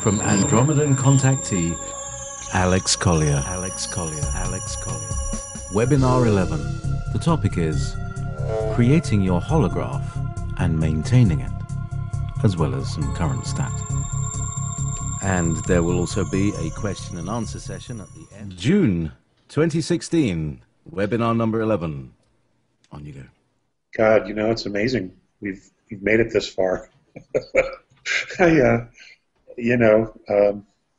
From Andromedan contactee Alex Collier. Webinar 11. The topic is creating your holograph and maintaining it, as well as some current stat. And there will also be a question and answer session at the end. June 2016, webinar number 11. On you go. God, you know, it's amazing. We've made it this far. I,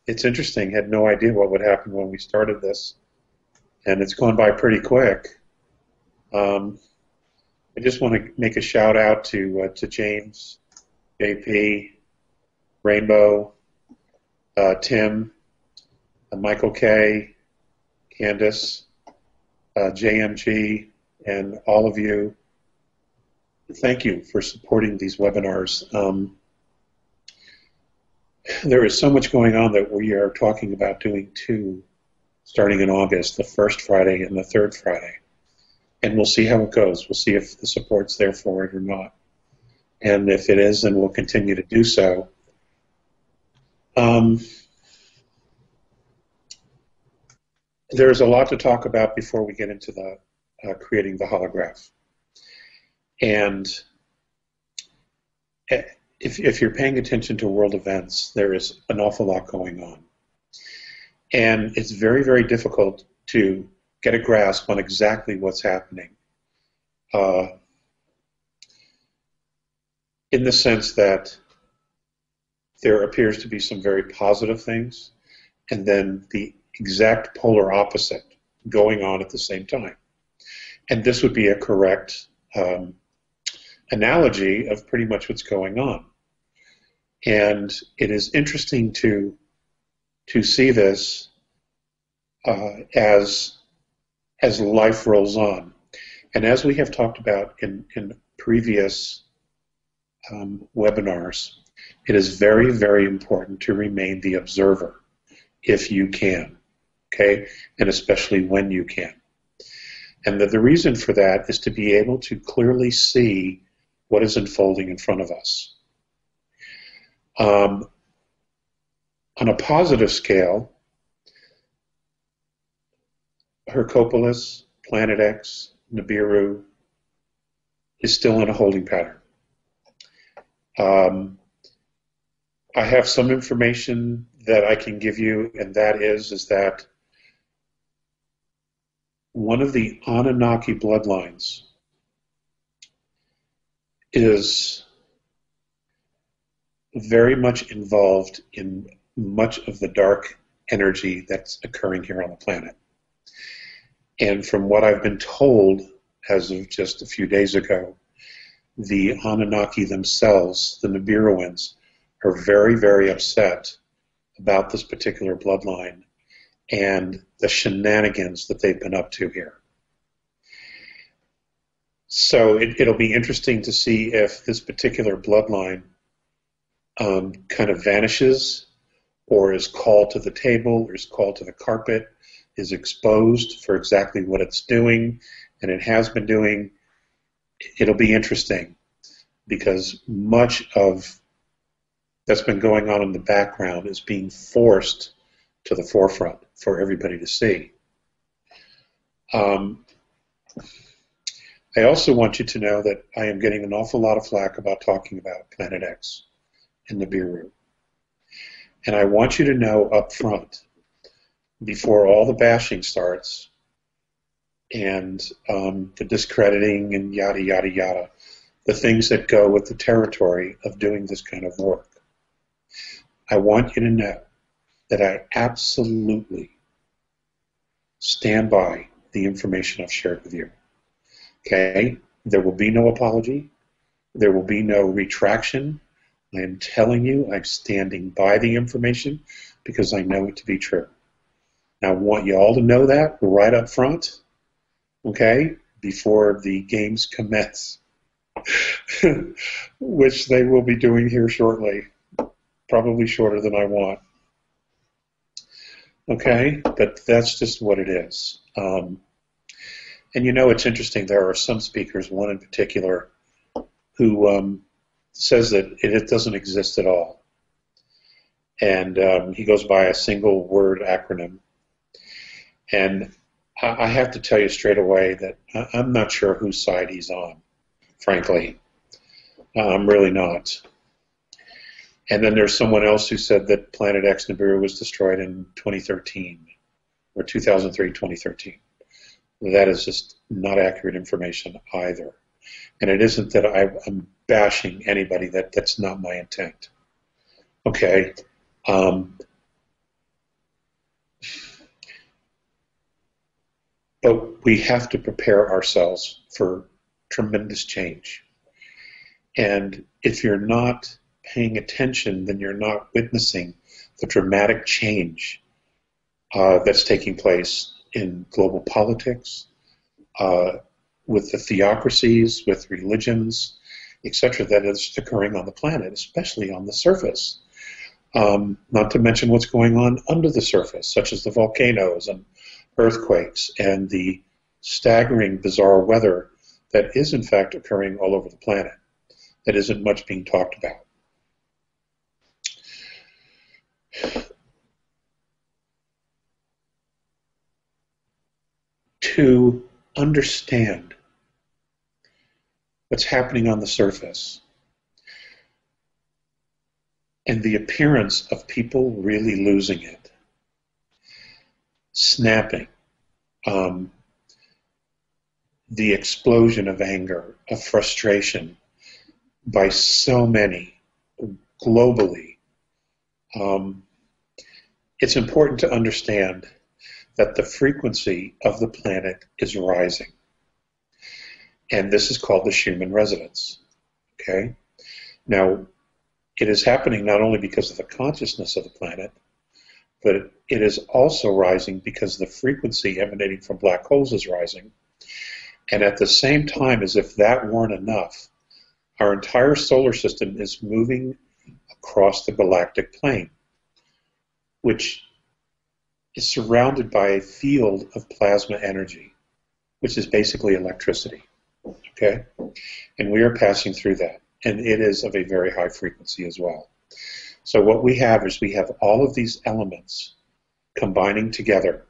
it's interesting. Had no idea what would happen when we started this, and it's gone by pretty quick. I just want to make a shout out to James, JP, Rainbow, Tim, Michael K, Candace, JMG, and all of you. Thank you for supporting these webinars. There is so much going on that we are talking about doing two starting in August, the first Friday and the third Friday. And we'll see how it goes. We'll see if the support's there for it or not. And if it is, then we'll continue to do so. There's a lot to talk about before we get into the creating the holograph. And if you're paying attention to world events, there is an awful lot going on. And it's very, very difficult to get a grasp on exactly what's happening. In the sense that there appears to be some very positive things, and then the exact polar opposite going on at the same time. And this would be a correct analogy of pretty much what's going on. And it is interesting to see this as life rolls on. And as we have talked about in previous webinars, it is very, very important to remain the observer if you can, okay? And especially when you can. And the reason for that is to be able to clearly see what is unfolding in front of us. On a positive scale, Hercopolis, Planet X, Nibiru is still in a holding pattern. I have some information that I can give you, and that is that one of the Anunnaki bloodlines is very much involved in much of the dark energy that's occurring here on the planet. And from what I've been told as of just a few days ago, the Anunnaki themselves, the Nibiruans, are very, very upset about this particular bloodline and the shenanigans that they've been up to here. So it'll be interesting to see if this particular bloodline kind of vanishes, or is called to the table, or is called to the carpet, is exposed for exactly what it's doing, and it has been doing. It'll be interesting, because much of that's been going on in the background is being forced to the forefront for everybody to see. I also want you to know that I am getting an awful lot of flack about talking about Planet X and Nibiru. And I want you to know up front, before all the bashing starts and the discrediting and yada, yada, yada, the things that go with the territory of doing this kind of work, I want you to know that I absolutely stand by the information I've shared with you. Okay? There will be no apology. There will be no retraction. I am telling you, I'm standing by the information because I know it to be true. Now, I want you all to know that right up front, okay, before the games commence, which they will be doing here shortly, probably shorter than I want. Okay, but that's just what it is. And you know, it's interesting, there are some speakers, one in particular, who says that it doesn't exist at all. and he goes by a single word acronym. And I have to tell you straight away that I'm not sure whose side he's on, frankly. I'm really not. And then there's someone else who said that Planet X Nibiru was destroyed in 2013, or 2003, 2013. That is just not accurate information either. And it isn't that I'm bashing anybody. That's not my intent. Okay. But we have to prepare ourselves for tremendous change. And if you're not paying attention, then you're not witnessing the dramatic change that's taking place in global politics, with the theocracies, with religions, etc., that is occurring on the planet, especially on the surface. Not to mention what's going on under the surface, such as the volcanoes and earthquakes and the staggering, bizarre weather that is in fact occurring all over the planet that isn't much being talked about. To understand what's happening on the surface and the appearance of people really losing it, snapping, the explosion of anger, of frustration by so many globally, it's important to understand that the frequency of the planet is rising. And this is called the Schumann resonance. Okay? Now, it is happening not only because of the consciousness of the planet, but it is also rising because the frequency emanating from black holes is rising. And at the same time, as if that weren't enough, our entire solar system is moving across the galactic plane, which is surrounded by a field of plasma energy, which is basically electricity. Okay? And we are passing through that. And it is of a very high frequency as well. So what we have is we have all of these elements combining together.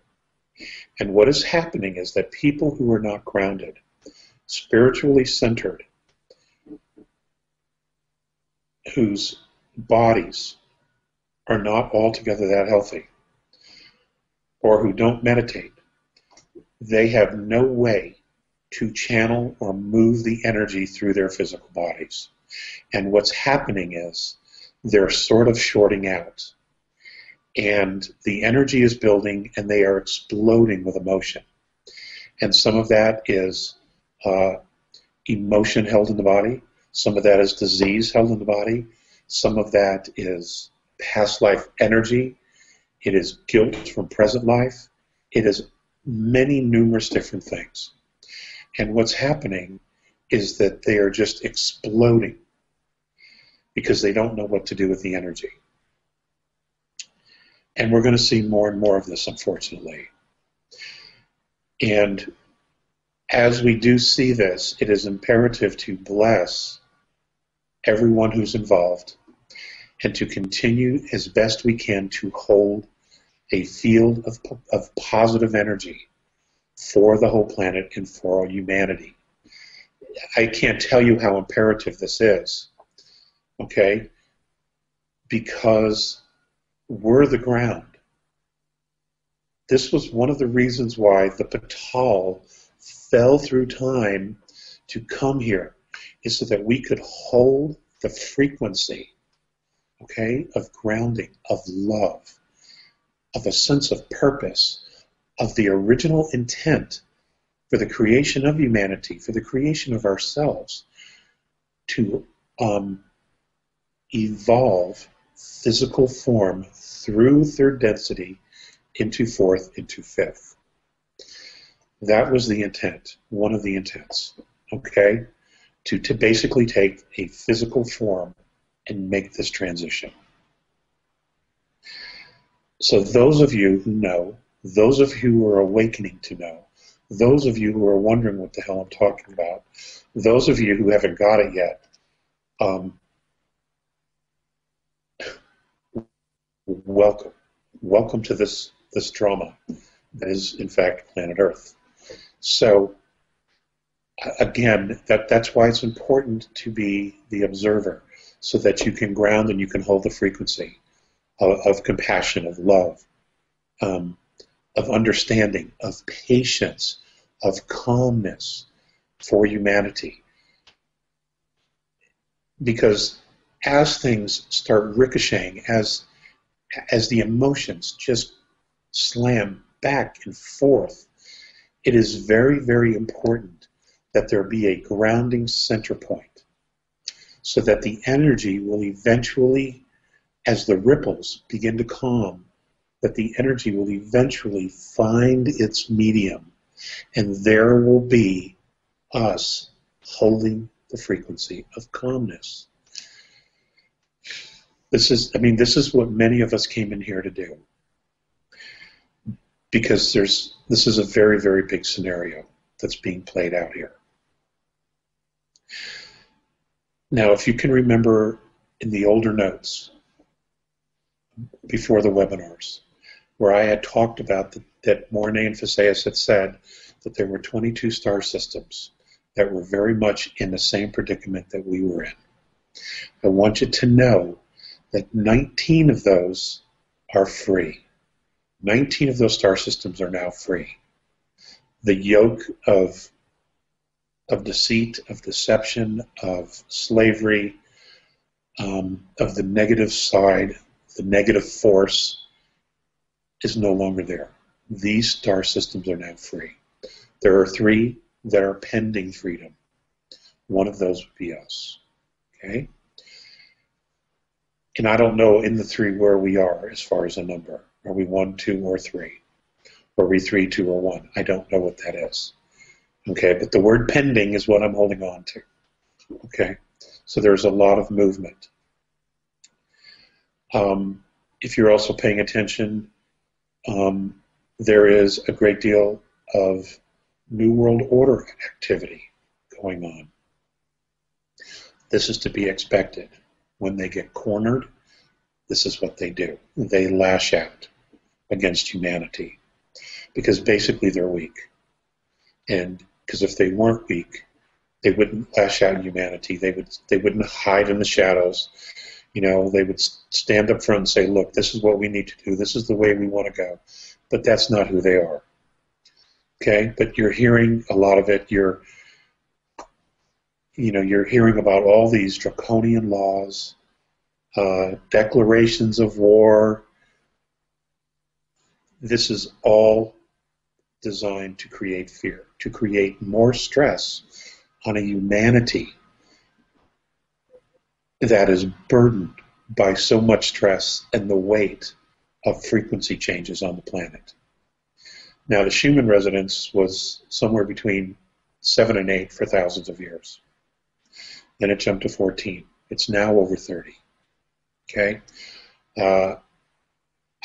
And what is happening is that people who are not grounded, spiritually centered, whose bodies are not altogether that healthy, or who don't meditate, they have no way to channel or move the energy through their physical bodies. And what's happening is they're sort of shorting out. And the energy is building and they are exploding with emotion. And some of that is emotion held in the body. Some of that is disease held in the body. Some of that is past life energy. It is guilt from present life. It is many numerous different things. And what's happening is that they are just exploding because they don't know what to do with the energy. And we're going to see more and more of this, unfortunately. And as we do see this, it is imperative to bless everyone who's involved and to continue as best we can to hold a field of positive energy for the whole planet and for all humanity. I can't tell you how imperative this is, okay? Because we're the ground. This was one of the reasons why the Patal fell through time to come here, is so that we could hold the frequency, okay, of grounding, of love, of a sense of purpose, of the original intent for the creation of humanity, for the creation of ourselves, to evolve physical form through third density into fourth, into fifth. That was the intent, one of the intents, okay? To basically take a physical form and make this transition. So those of you who know, those of you who are awakening to know, those of you who are wondering what the hell I'm talking about, those of you who haven't got it yet, welcome. Welcome to this drama that is, in fact, planet Earth. So, again, that's why it's important to be the observer, so that you can ground and you can hold the frequency of compassion, of love, um, of understanding, of patience, of calmness for humanity. Because as things start ricocheting, as the emotions just slam back and forth, it is very, very important that there be a grounding center point, so that the energy will eventually, as the ripples begin to calm, that the energy will eventually find its medium, and there will be us holding the frequency of calmness. This is what many of us came in here to do, because this is a very, very big scenario that's being played out here. Now, if you can remember in the older notes before the webinars, where I had talked about that Mornay and Phaseus had said that there were 22 star systems that were very much in the same predicament that we were in. I want you to know that 19 of those are free. 19 of those star systems are now free. The yoke of deceit, of deception, of slavery, of the negative side, the negative force, is no longer there. These star systems are now free. There are 3 that are pending freedom. One of those would be us. Okay? And I don't know in the 3 where we are as far as a number. Are we 1, 2, or 3? Are we 3, 2, or 1? I don't know what that is. Okay, but the word pending is what I'm holding on to. Okay, so there's a lot of movement. If you're also paying attention, there is a great deal of New World Order activity going on. This is to be expected. When they get cornered, this is what they do. They lash out against humanity, because basically they're weak. And because if they weren't weak, they wouldn't lash out at humanity. They wouldn't hide in the shadows. They would stand up front and say, look, this is what we need to do. This is the way we want to go. But that's not who they are. Okay? But you're hearing a lot of it. You're hearing about all these draconian laws, declarations of war. This is all designed to create fear, to create more stress on a humanity that is burdened by so much stress and the weight of frequency changes on the planet. Now, the Schumann resonance was somewhere between 7 and 8 for thousands of years. Then it jumped to 14. It's now over 30. Okay?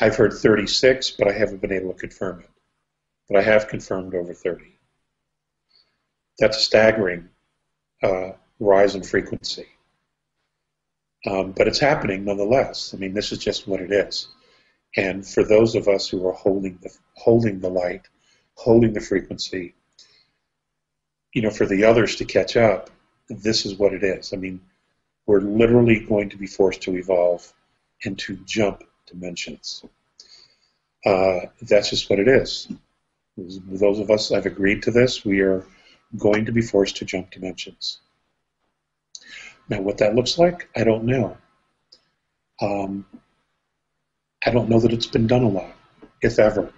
I've heard 36, but I haven't been able to confirm it. But I have confirmed over 30. That's a staggering rise in frequency. But it's happening nonetheless. This is just what it is. And for those of us who are holding the light, holding the frequency, for the others to catch up, this is what it is. We're literally going to be forced to evolve and to jump dimensions. That's just what it is. Those of us, I've agreed to this, we are going to be forced to jump dimensions. Now, what that looks like, I don't know. I don't know that it's been done a lot, if ever,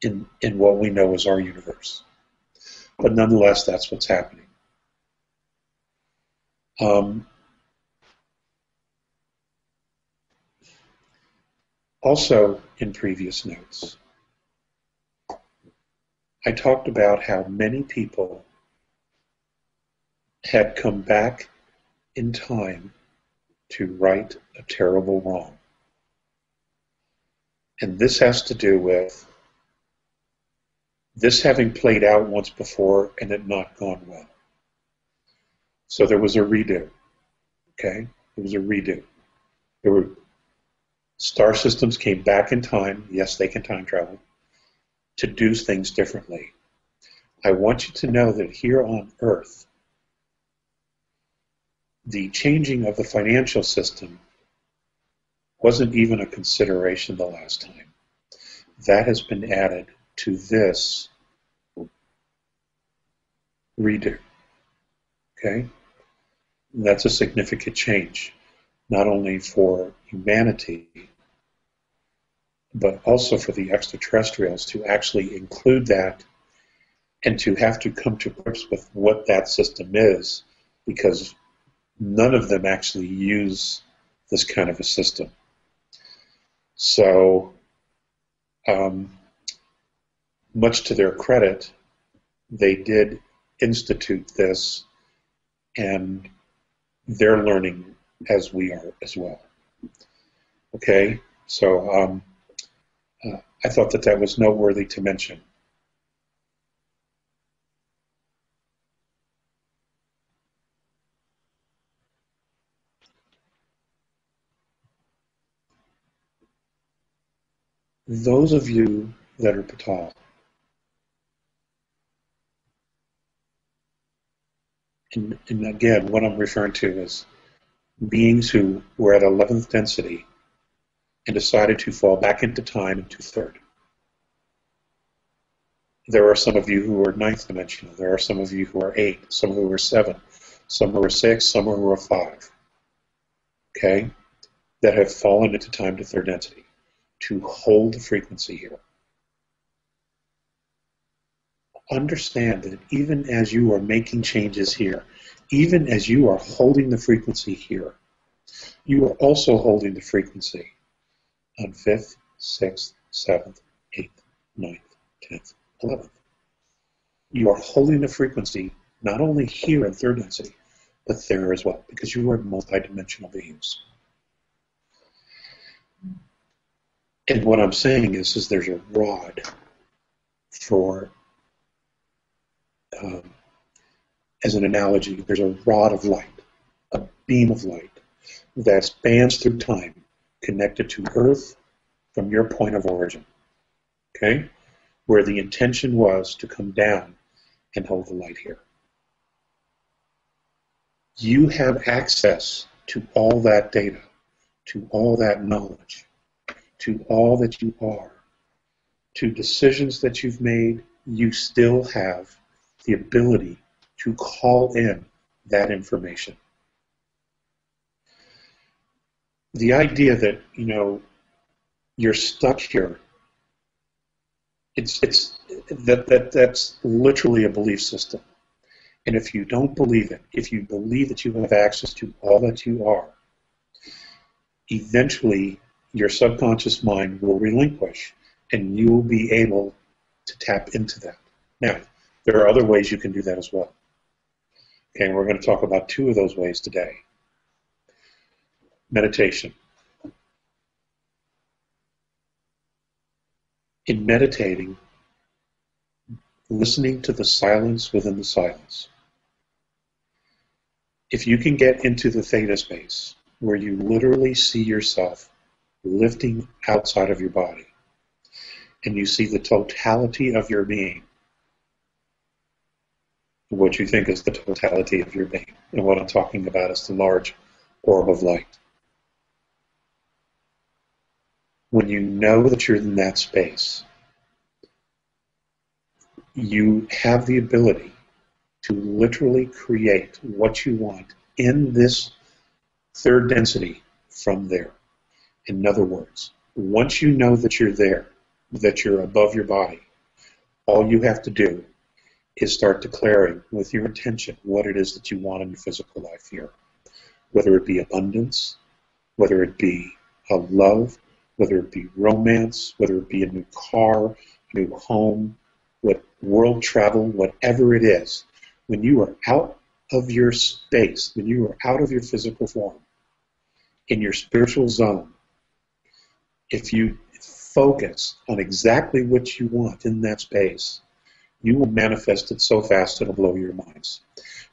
in what we know as our universe. But nonetheless, that's what's happening. Also, in previous notes, I talked about how many people had come back in time to right a terrible wrong. And this has to do with this having played out once before and it not gone well. So there was a redo. Okay? There was a redo. There were Star systems came back in time, yes, they can time travel, to do things differently. I want you to know that here on Earth, the changing of the financial system wasn't even a consideration the last time. That has been added to this redo. Okay? And that's a significant change, not only for humanity, but also for the extraterrestrials to actually include that and to have to come to grips with what that system is, because none of them actually use this kind of a system. So, much to their credit, they did institute this, and they're learning as we are as well. Okay, so I thought that was noteworthy to mention. Those of you that are Patal, and again, what I'm referring to is beings who were at 11th density and decided to fall back into time into third. There are some of you who are 9th dimensional. There are some of you who are 8, some who are 7, some who are 6, some who are 5. Okay? That have fallen into time to third density to hold the frequency here. Understand that even as you are making changes here, even as you are holding the frequency here, you are also holding the frequency on 5th, 6th, 7th, 8th, 9th, 10th, 11th. You are holding the frequency not only here in third density, but there as well, because you are multidimensional beings. And what I'm saying is there's a rod for, as an analogy, there's a rod of light, a beam of light that spans through time, connected to Earth from your point of origin, okay? Where the intention was to come down and hold the light here. You have access to all that data, to all that knowledge, to all that you are, to decisions that you've made. You still have the ability to call in that information. The idea that, you know, you're stuck here, that's literally a belief system. And if you don't believe it, if you believe that you have access to all that you are, eventually your subconscious mind will relinquish and you will be able to tap into that. Now, there are other ways you can do that as well. Okay, and we're going to talk about 2 of those ways today. Meditation. In meditating, listening to the silence within the silence. If you can get into the theta space, where you literally see yourself lifting outside of your body, and you see the totality of your being, what you think is the totality of your being. And what I'm talking about is the large orb of light. When you know that you're in that space, you have the ability to literally create what you want in this third density from there. In other words, once you know that you're there, that you're above your body, all you have to do is start declaring with your intention what it is that you want in your physical life here. Whether it be abundance, whether it be a love, whether it be romance, whether it be a new car, new home, what world travel, whatever it is, when you are out of your space, when you are out of your physical form, in your spiritual zone, if you focus on exactly what you want in that space, you will manifest it so fast it'll blow your minds,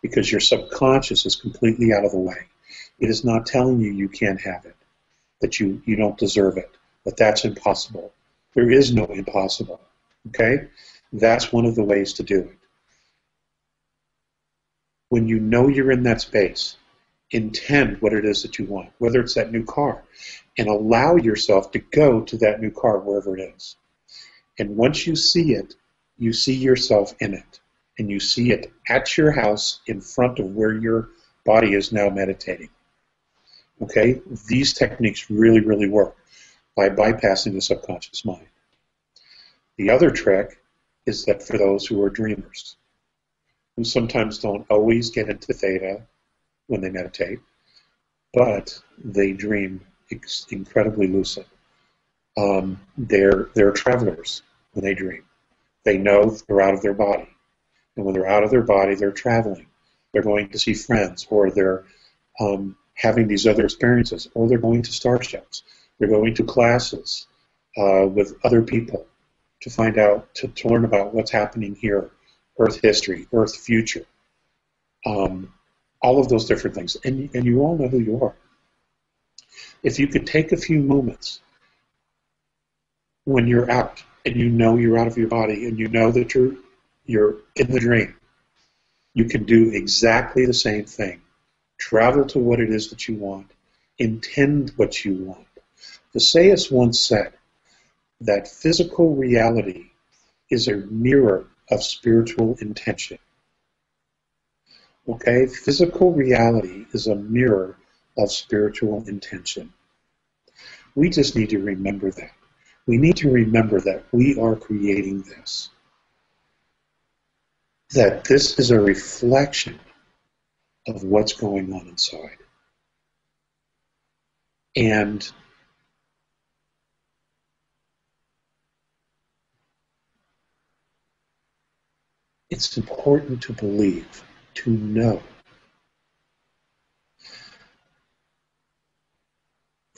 because your subconscious is completely out of the way. It is not telling you you can't have it. that you don't deserve it, that that's impossible. There is no impossible, okay? That's one of the ways to do it. When you know you're in that space, intend what it is that you want, whether it's that new car, and allow yourself to go to that new car wherever it is. And once you see it, you see yourself in it. And you see it at your house in front of where your body is now meditating. Okay? These techniques really, really work by bypassing the subconscious mind. The other trick is that for those who are dreamers, who sometimes don't always get into theta when they meditate, but they dream incredibly lucid. They're travelers when they dream. They know they're out of their body. And when they're out of their body, they're traveling. They're going to see friends, or they're having these other experiences, or they're going to starships. They're going to classes with other people to find out, to learn about what's happening here, Earth history, Earth future, all of those different things. And you all know who you are. If you could take a few moments when you're out, and you know you're out of your body, and you know that you're in the dream, you can do exactly the same thing. Travel to what it is that you want. Intend what you want. Visayas once said that physical reality is a mirror of spiritual intention. Okay? Physical reality is a mirror of spiritual intention. We just need to remember that. We need to remember that we are creating this. That this is a reflection of what's going on inside. And it's important to believe, to know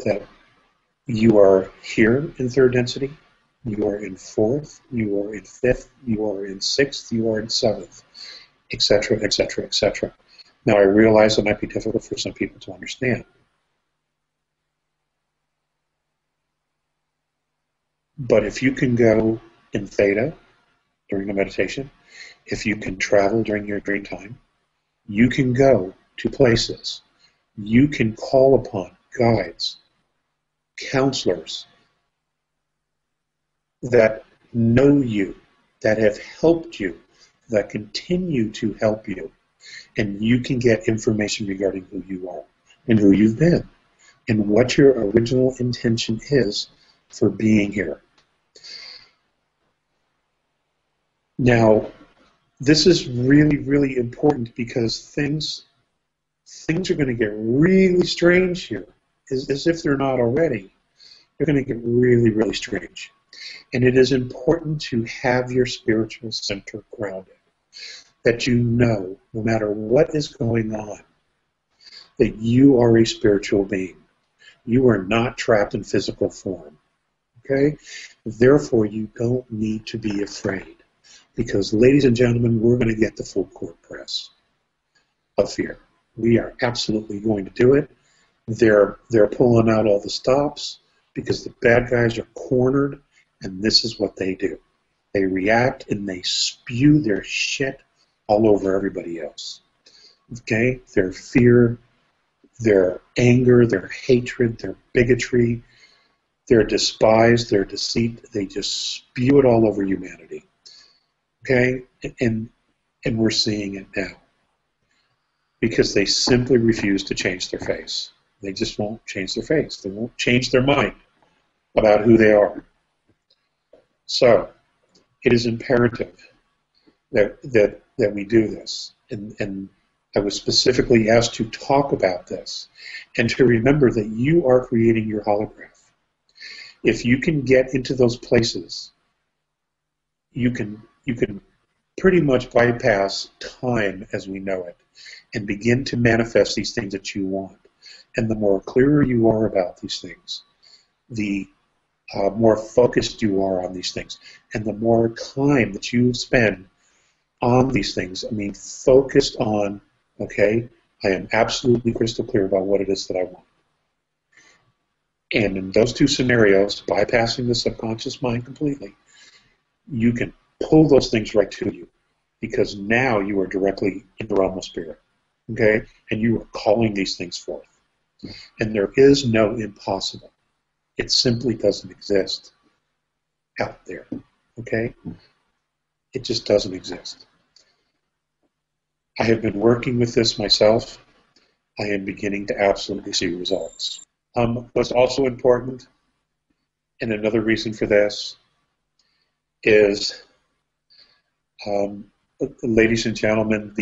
that you are here in third density, you are in fourth, you are in fifth, you are in sixth, you are in seventh, etc., etc., etc. Now, I realize it might be difficult for some people to understand. But if you can go in theta during a meditation, if you can travel during your dream time, you can go to places. You can call upon guides, counselors that know you, that have helped you, that continue to help you, and you can get information regarding who you are and who you've been and what your original intention is for being here. Now, this is really, really important because things are going to get really strange here, as if they're not already. They're going to get really, really strange. And it is important to have your spiritual center grounded, that you know, no matter what is going on, that you are a spiritual being. You are not trapped in physical form. Okay? Therefore, you don't need to be afraid. Because, ladies and gentlemen, we're going to get the full court press of fear. We are absolutely going to do it. They're pulling out all the stops because the bad guys are cornered, and this is what they do. They react and they spew their shit all over everybody else. Okay? Their fear, their anger, their hatred, their bigotry, their despise, their deceit, they just spew it all over humanity. Okay? And we're seeing it now. Because they simply refuse to change their face. They just won't change their face. They won't change their mind about who they are. So, it is imperative that we do this. And I was specifically asked to talk about this and to remember that you are creating your holograph. If you can get into those places, you can pretty much bypass time as we know it and begin to manifest these things that you want. And the more clearer you are about these things, the more focused you are on these things, and the more time that you spend on these things, I mean focused on, okay, I am absolutely crystal clear about what it is that I want. And in those two scenarios, bypassing the subconscious mind completely, you can pull those things right to you because now you are directly in the realm of spirit, okay? And you are calling these things forth. And there is no impossible. It simply doesn't exist out there, okay? It just doesn't exist. I have been working with this myself. I am beginning to absolutely see results. What's also important, and another reason for this, is, ladies and gentlemen,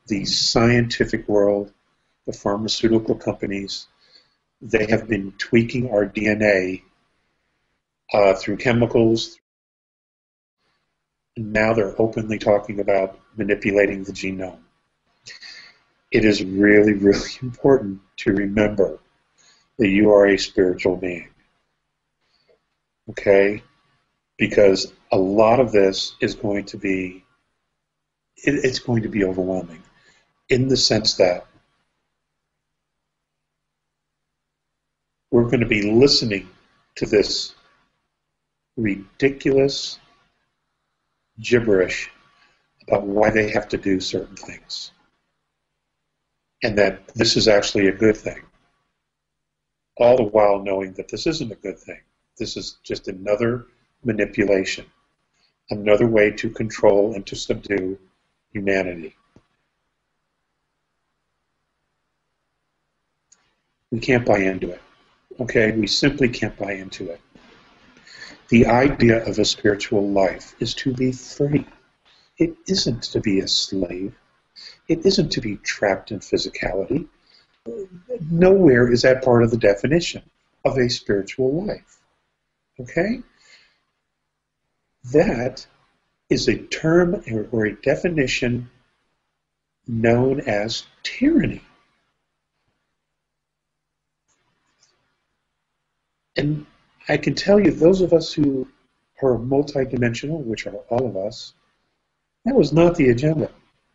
the scientific world, the pharmaceutical companies, they have been tweaking our DNA through chemicals. And now they're openly talking about manipulating the genome. It is really, really important to remember that you are a spiritual being. Okay? Because a lot of this is going to be, it's going to be overwhelming in the sense that we're going to be listening to this ridiculous gibberish about why they have to do certain things. And that this is actually a good thing. All the while knowing that this isn't a good thing. This is just another manipulation, another way to control and to subdue humanity. We can't buy into it, okay? We simply can't buy into it. The idea of a spiritual life is to be free. It isn't to be a slave. It isn't to be trapped in physicality. Nowhere is that part of the definition of a spiritual life, okay? That is a term or a definition known as tyranny. And I can tell you, those of us who are multidimensional, which are all of us, that was not the agenda.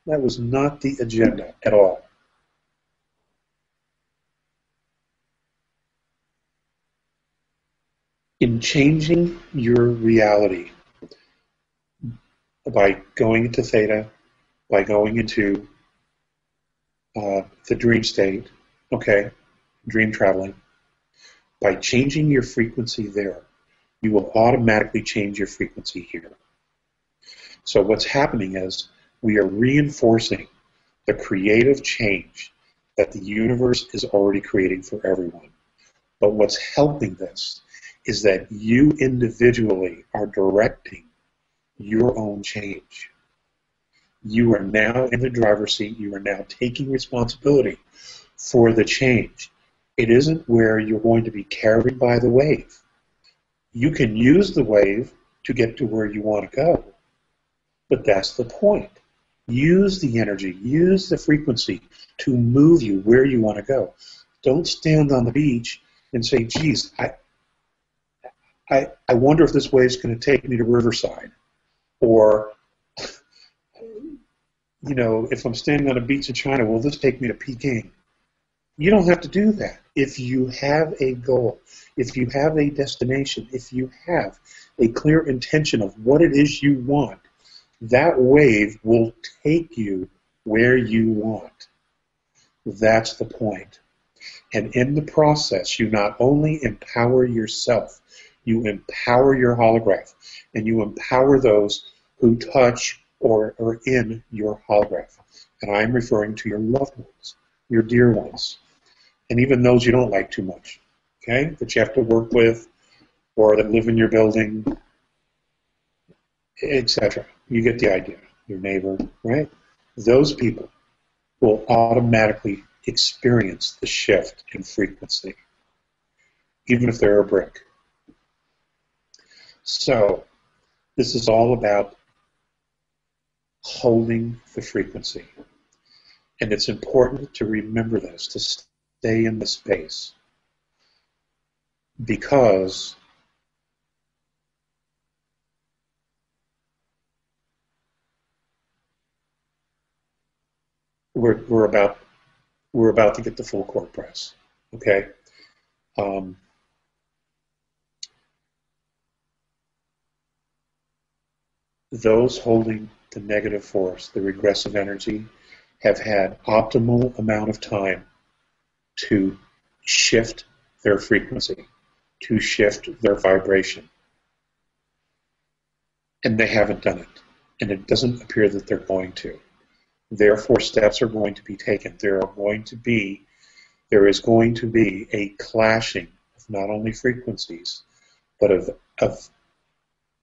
That was not the agenda at all. In changing your reality by going into theta, by going into the dream state, okay, dream traveling, by changing your frequency there, you will automatically change your frequency here. So what's happening is we are reinforcing the creative change that the universe is already creating for everyone. But what's helping this is that you individually are directing your own change. You are now in the driver's seat. You are now taking responsibility for the change. It isn't where you're going to be carried by the wave. You can use the wave to get to where you want to go, but that's the point. Use the energy, use the frequency to move you where you want to go. Don't stand on the beach and say, geez, I wonder if this wave's going to take me to Riverside. Or, you know, if I'm standing on a beach in China, will this take me to Peking? You don't have to do that. If you have a goal, if you have a destination, if you have a clear intention of what it is you want, that wave will take you where you want. That's the point. And in the process, you not only empower yourself, you empower your holograph, and you empower those who touch or are in your holograph. And I'm referring to your loved ones, your dear ones, and even those you don't like too much, okay, that you have to work with or that live in your building, etc. You get the idea. Your neighbor, right? Those people will automatically experience the shift in frequency, even if they're a brick. So, this is all about holding the frequency. And it's important to remember this, to stay in the space. Because we're about to get the full court press. Okay? those holding the negative force, the regressive energy, have had optimal amount of time to shift their frequency, to shift their vibration. And they haven't done it. And it doesn't appear that they're going to. Therefore, steps are going to be taken. There is going to be a clashing of not only frequencies, but of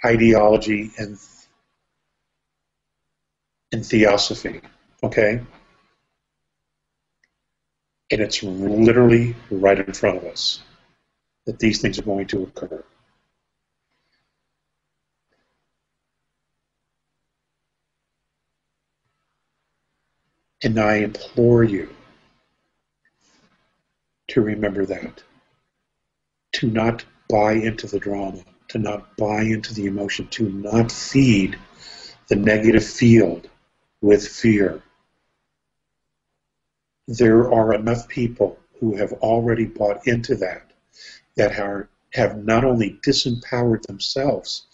ideology and theosophy. Okay? And it's literally right in front of us that these things are going to occur. And I implore you to remember that. To not buy into the drama, to not buy into the emotion, to not feed the negative field with fear. There are enough people who have already bought into that have not only disempowered themselves,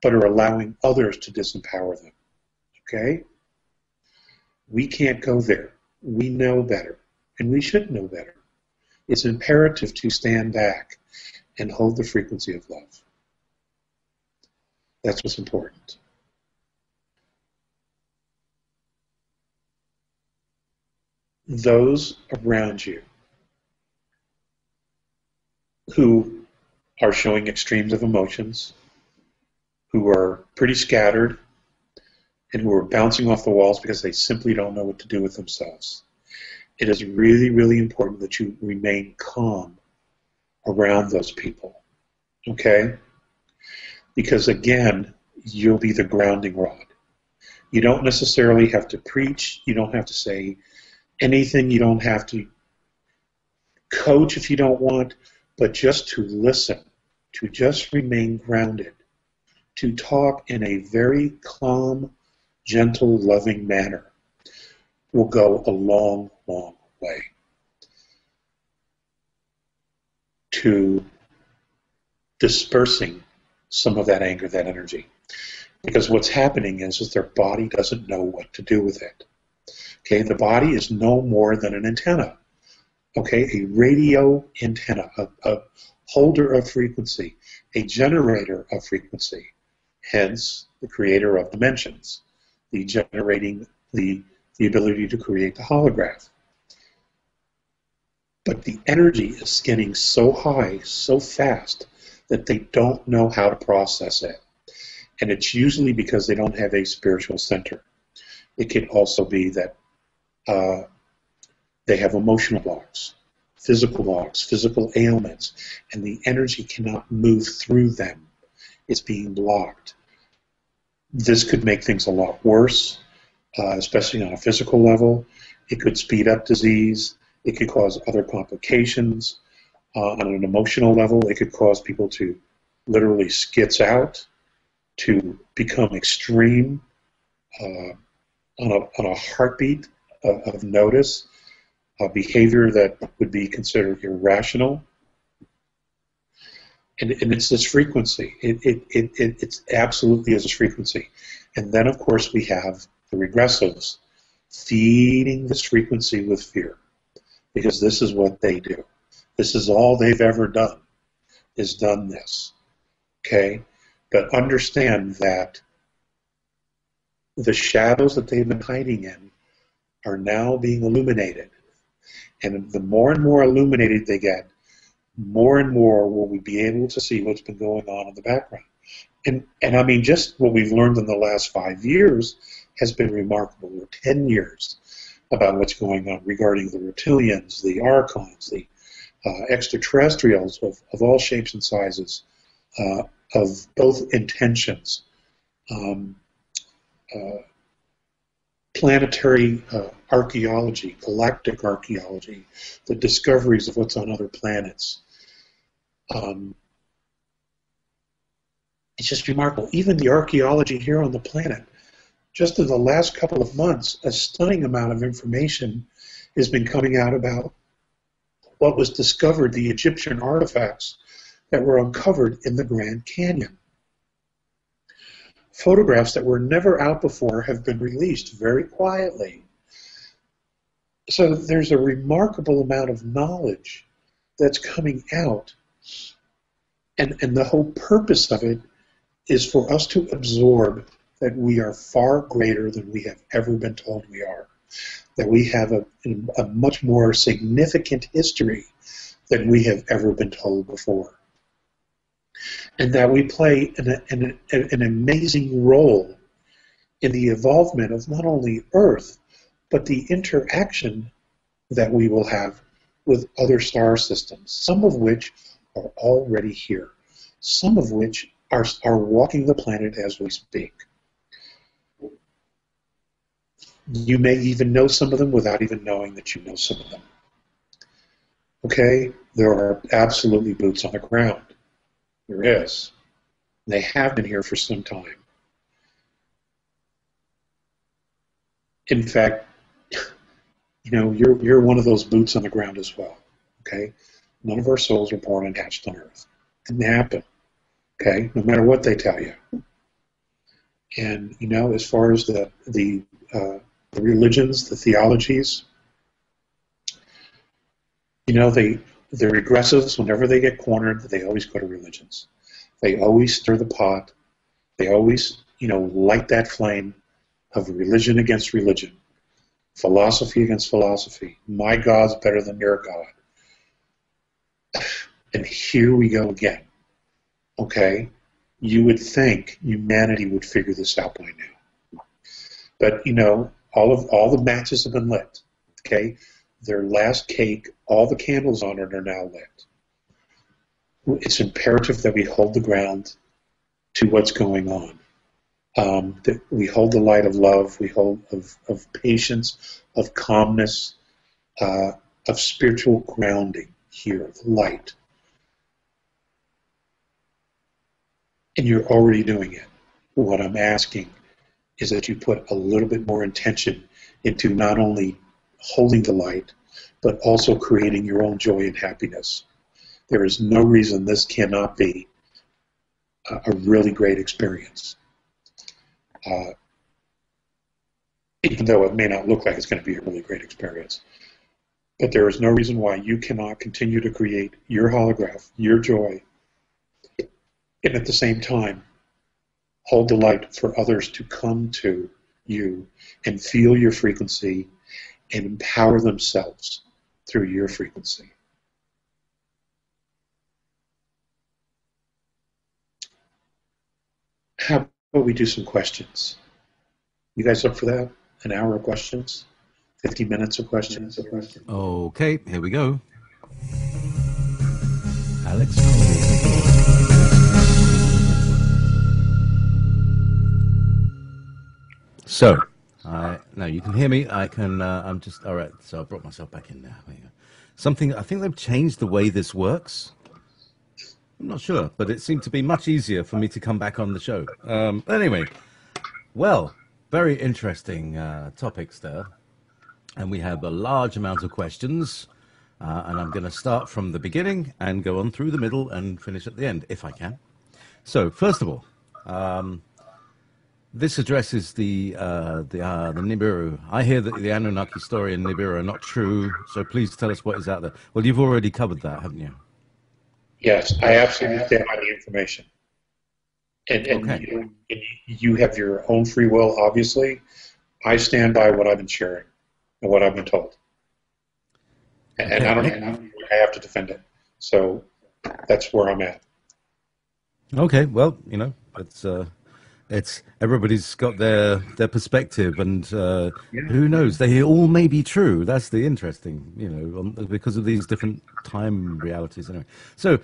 but are allowing others to disempower them. Okay? We can't go there. We know better, and we should know better. It's imperative to stand back and hold the frequency of love. That's what's important. Those around you who are showing extremes of emotions, who are pretty scattered, and who are bouncing off the walls because they simply don't know what to do with themselves. It is really, really important that you remain calm around those people, okay? Because again, you'll be the grounding rod. You don't necessarily have to preach, you don't have to say anything, you don't have to coach if you don't want, but just to listen, to just remain grounded, to talk in a very calm, gentle, loving manner will go a long, long way to dispersing some of that anger, that energy. Because what's happening is their body doesn't know what to do with it. Okay, the body is no more than an antenna. Okay, a radio antenna, a holder of frequency, a generator of frequency, hence the creator of dimensions, the generating the ability to create the holograph. But the energy is getting so high, so fast, that they don't know how to process it. And it's usually because they don't have a spiritual center. It could also be that they have emotional blocks, physical ailments, and the energy cannot move through them. It's being blocked. This could make things a lot worse, especially on a physical level. It could speed up disease. It could cause other complications. On an emotional level, it could cause people to literally skits out, to become extreme on a heartbeat of notice, a behavior that would be considered irrational. And it's this frequency. It absolutely is this frequency. And then, of course, we have the regressives feeding this frequency with fear, because this is what they do. This is all they've ever done, is done this. Okay? But understand that the shadows that they've been hiding in are now being illuminated. And the more and more illuminated they get, more and more will we be able to see what's been going on in the background. And I mean, just what we've learned in the last 5 years has been remarkable, or 10 years, about what's going on regarding the reptilians, the archons, the extraterrestrials of all shapes and sizes, of both intentions, planetary archaeology, galactic archaeology, the discoveries of what's on other planets. It's just remarkable. Even the archaeology here on the planet, just in the last couple of months, a stunning amount of information has been coming out about what was discovered, the Egyptian artifacts that were uncovered in the Grand Canyon. photographs that were never out before have been released very quietly. So there's a remarkable amount of knowledge that's coming out. And the whole purpose of it is for us to absorb that we are far greater than we have ever been told we are. That we have a much more significant history than we have ever been told before. And that we play an amazing role in the evolvement of not only Earth, but the interaction that we will have with other star systems, some of which are already here, some of which are walking the planet as we speak. You may even know some of them without even knowing that you know some of them. Okay? There are absolutely boots on the ground. There is. They have been here for some time. In fact, you know, you're one of those boots on the ground as well. Okay? None of our souls are born and hatched on Earth. It didn't happen. Okay? No matter what they tell you. And, you know, as far as the religions, the theologies, you know, the regressives, whenever they get cornered, they always go to religions. They always stir the pot. They always, you know, light that flame of religion against religion, philosophy against philosophy. My God's better than your God. And here we go again. Okay? You would think humanity would figure this out by now. But, you know, all the matches have been lit. Okay? Their last cake, all the candles on it are now lit. It's imperative that we hold the ground to what's going on. That we hold the light of love, we hold of patience, of calmness, of spiritual grounding here, the light. And you're already doing it. What I'm asking is that you put a little bit more intention into not only holding the light, but also creating your own joy and happiness. There is no reason this cannot be a really great experience. Even though it may not look like it's going to be a really great experience. But there is no reason why you cannot continue to create your holograph, your joy, and at the same time, hold the light for others to come to you and feel your frequency and empower themselves through your frequency. How about we do some questions? You guys up for that? An hour of questions? 50 minutes of questions? Okay, here we go. Alex. So, now you can hear me. I can. I'm just all right. So I brought myself back in now. There you go. Something. I think they've changed the way this works. I'm not sure, but it seemed to be much easier for me to come back on the show. Anyway, well, very interesting topics there, and we have a large amount of questions. And I'm going to start from the beginning and go on through the middle and finish at the end, if I can. So, first of all, this addresses the Nibiru. I hear that the Anunnaki story in Nibiru are not true, so please tell us what is out there. Well, you've already covered that, haven't you? Yes, I absolutely stand by the information. And Okay. you have your own free will, obviously. I stand by what I've been sharing and what I've been told. And Okay. I have to defend it. So that's where I'm at. Okay, well, you know, it's everybody's got their perspective, and who knows? They all may be true. That's the interesting, you know, because of these different time realities. Anyway, so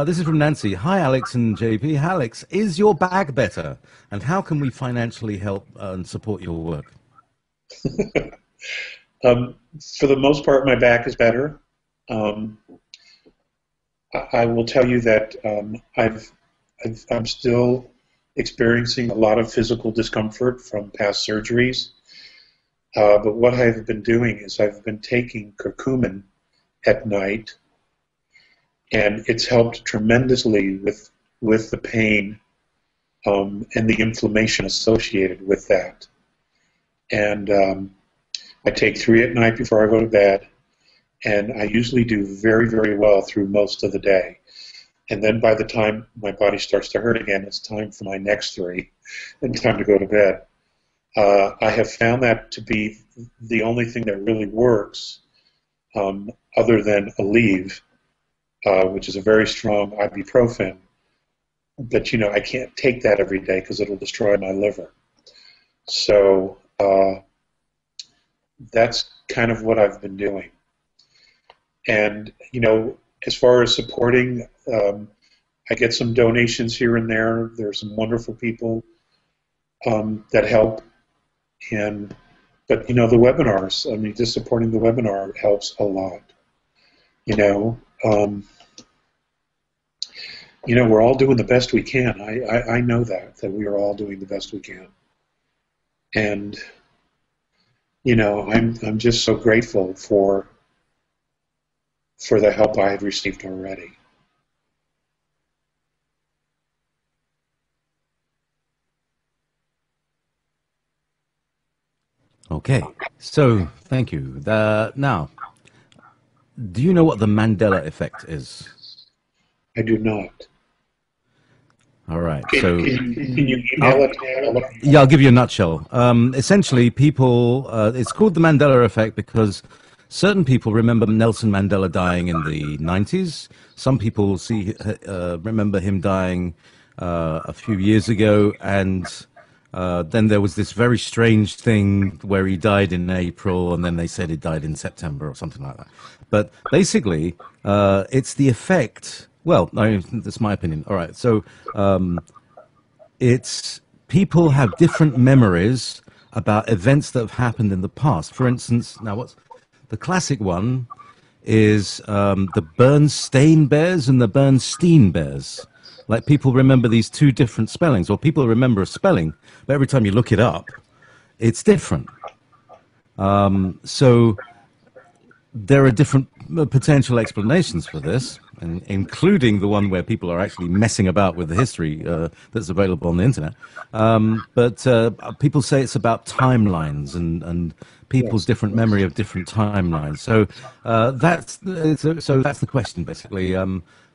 this is from Nancy. Hi, Alex and JP. Alex, is your bag better, and how can we financially help and support your work? For the most part, my back is better. I will tell you that I'm still experiencing a lot of physical discomfort from past surgeries. But what I've been doing is I've been taking curcumin at night, and it's helped tremendously with the pain and the inflammation associated with that. And I take 3 at night before I go to bed, and I usually do very, very well through most of the day. And then by the time my body starts to hurt again, it's time for my next 3 and time to go to bed. I have found that to be the only thing that really works, other than Aleve, which is a very strong ibuprofen. But, I can't take that every day because it'll destroy my liver. So that's kind of what I've been doing. And, as far as supporting, I get some donations here and there. There's some wonderful people that help. But the webinars, just supporting the webinar helps a lot. We're all doing the best we can. I know that we are all doing the best we can. And, I'm just so grateful for the help I have received already. Okay, so thank you. Now, do you know what the Mandela effect is? I do not. All right. Can you email it? Yeah, I'll give you a nutshell. Essentially, people, it's called the Mandela effect because certain people remember Nelson Mandela dying in the 90s. Some people remember him dying a few years ago, and then there was this very strange thing where he died in April, and then they said he died in September or something like that. But basically, it's the effect. Well, that's my opinion. All right, so it's people have different memories about events that have happened in the past. For instance, now what's the classic one is the Bernstein Bears and the Bernstein Bears. Like people remember these two different spellings, or people remember a spelling, but every time you look it up, it's different. So there are different potential explanations for this, including the one where people are actually messing about with the history that's available on the internet. But people say it's about timelines and people's different memory of different timelines. So that's the question, basically.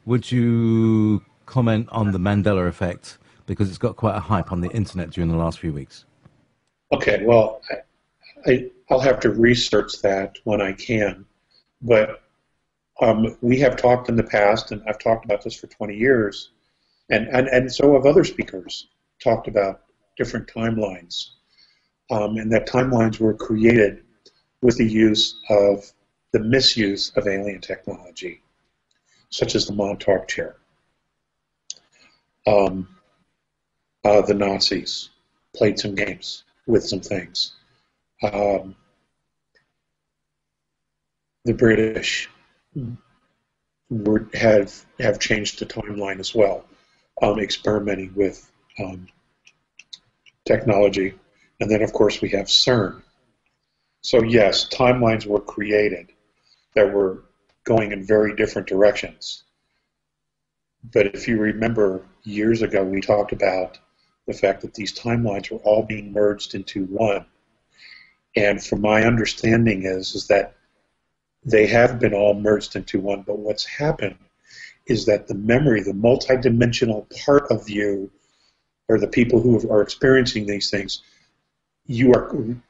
Would you comment on the Mandela effect, because it's got quite a hype on the internet during the last few weeks? Okay, well, I'll have to research that when I can. But we have talked in the past, and I've talked about this for 20 years, and so have other speakers talked about different timelines, and that timelines were created with the misuse of alien technology, such as the Montauk chair. The Nazis played some games with some things. The British have changed the timeline as well, experimenting with technology. And then, of course, we have CERN. So, yes, timelines were created that were going in very different directions. But if you remember, years ago, we talked about the fact that these timelines were all being merged into one. And from my understanding is that they have been all merged into one, but what's happened is that the memory, the multidimensional part of you, or the people who are experiencing these things, when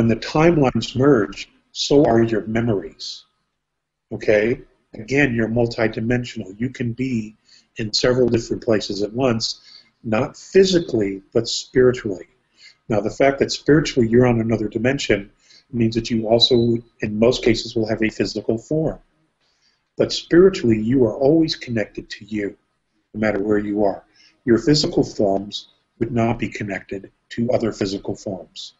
the timelines merge, so are your memories. Okay? Again, you're multidimensional. You can be in several different places at once, not physically, but spiritually. Now, the fact that spiritually you're on another dimension means that you also, in most cases, will have a physical form. But spiritually, you are always connected to you, no matter where you are. Your physical forms would not be connected to other physical forms.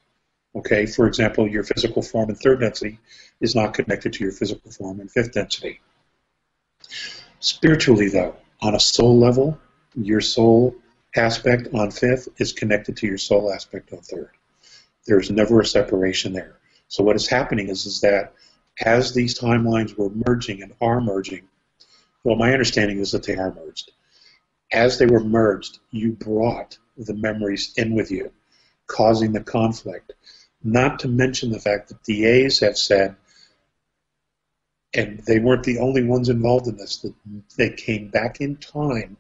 Okay, for example, your physical form in third density is not connected to your physical form in fifth density. Spiritually, though, on a soul level, your soul aspect on fifth is connected to your soul aspect on third. There's never a separation there. So what is happening is that as these timelines were merging and are merging, well, my understanding is that they are merged. as they were merged, you brought the memories in with you, causing the conflict. Not to mention the fact that DAs have said, and they weren't the only ones involved in this, that they came back in time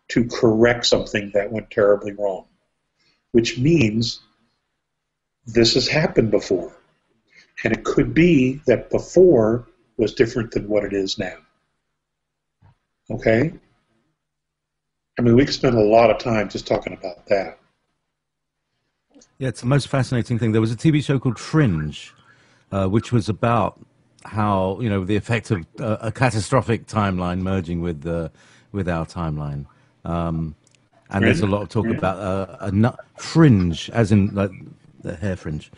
to correct something that went terribly wrong, which means this has happened before. And it could be that before was different than what it is now. Okay? I mean, we could spend a lot of time just talking about that. Yeah, it's the most fascinating thing. There was a TV show called Fringe, which was about how, you know, the effect of a catastrophic timeline merging with our timeline. And there's a lot of talk about fringe, as in like the hair fringe,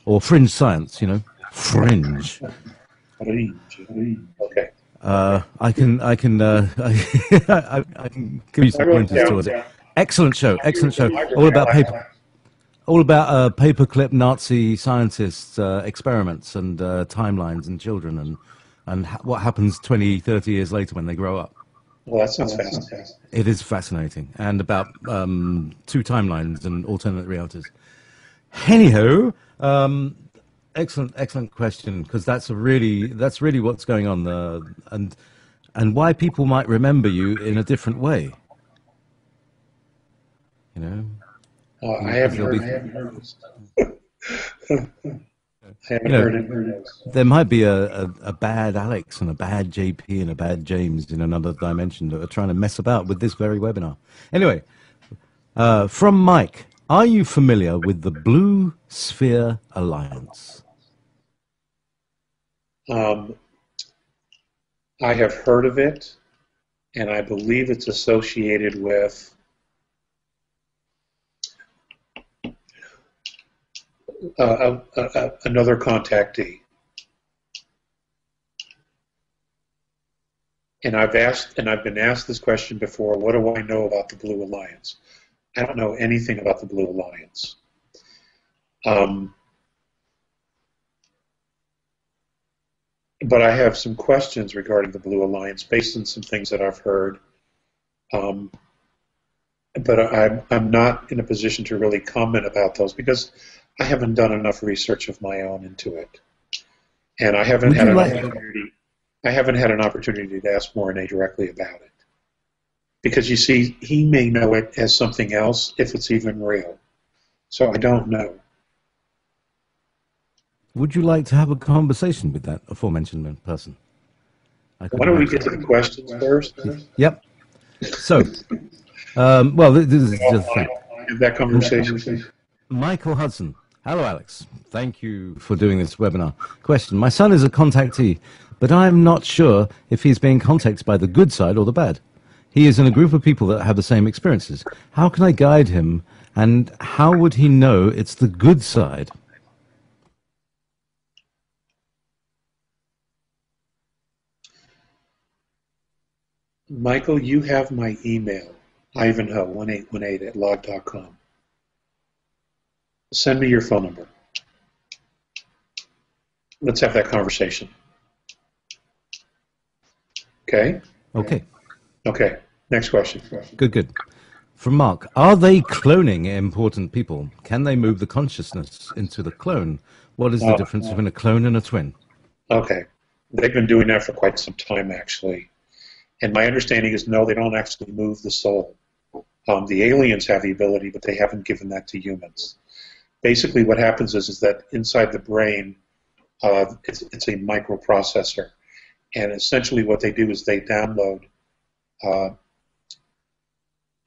or fringe science, you know, fringe. Okay. I can I can give you some pointers towards it. Excellent show, excellent show. All about paperclip Nazi scientists' experiments and timelines and children and what happens 20, 30 years later when they grow up. Well, that sounds fascinating. It is fascinating, and about two timelines and alternate realities. Anyhow, excellent question, because that's really what's going on, and why people might remember you in a different way. You know. I haven't heard this. I haven't heard it. There might be a bad Alex and a bad JP and a bad James in another dimension that are trying to mess about with this very webinar. Anyway, from Mike, are you familiar with the Blue Sphere Alliance? I have heard of it, and I believe it's associated with another contactee. And I've been asked this question before, what do I know about the Blue Alliance? I don't know anything about the Blue Alliance. But I have some questions regarding the Blue Alliance based on some things that I've heard. But I'm not in a position to really comment about those because I haven't done enough research of my own into it, and I haven't had an opportunity. I haven't had an opportunity to ask Mornay directly about it, because you see, he may know it as something else if it's even real. So I don't know. Would you like to have a conversation with that aforementioned person? Why don't we get to the questions first? Yep. So, well, this is just the thing. Have that conversation. Michael Hudson. Hello, Alex. Thank you for doing this webinar. Question. My son is a contactee, but I'm not sure if he's being contacted by the good side or the bad. He is in a group of people that have the same experiences. How can I guide him, and how would he know it's the good side? Michael, you have my email, ivanhoe1818@log.com. Send me your phone number. Let's have that conversation. Okay? Okay. Okay. Next question. Good. From Mark, are they cloning important people? Can they move the consciousness into the clone? What is the difference between a clone and a twin? Okay. They've been doing that for quite some time, actually. And my understanding is, no, they don't actually move the soul. The aliens have the ability, but they haven't given that to humans. Basically, what happens is that inside the brain, it's a microprocessor. And essentially what they do is they download a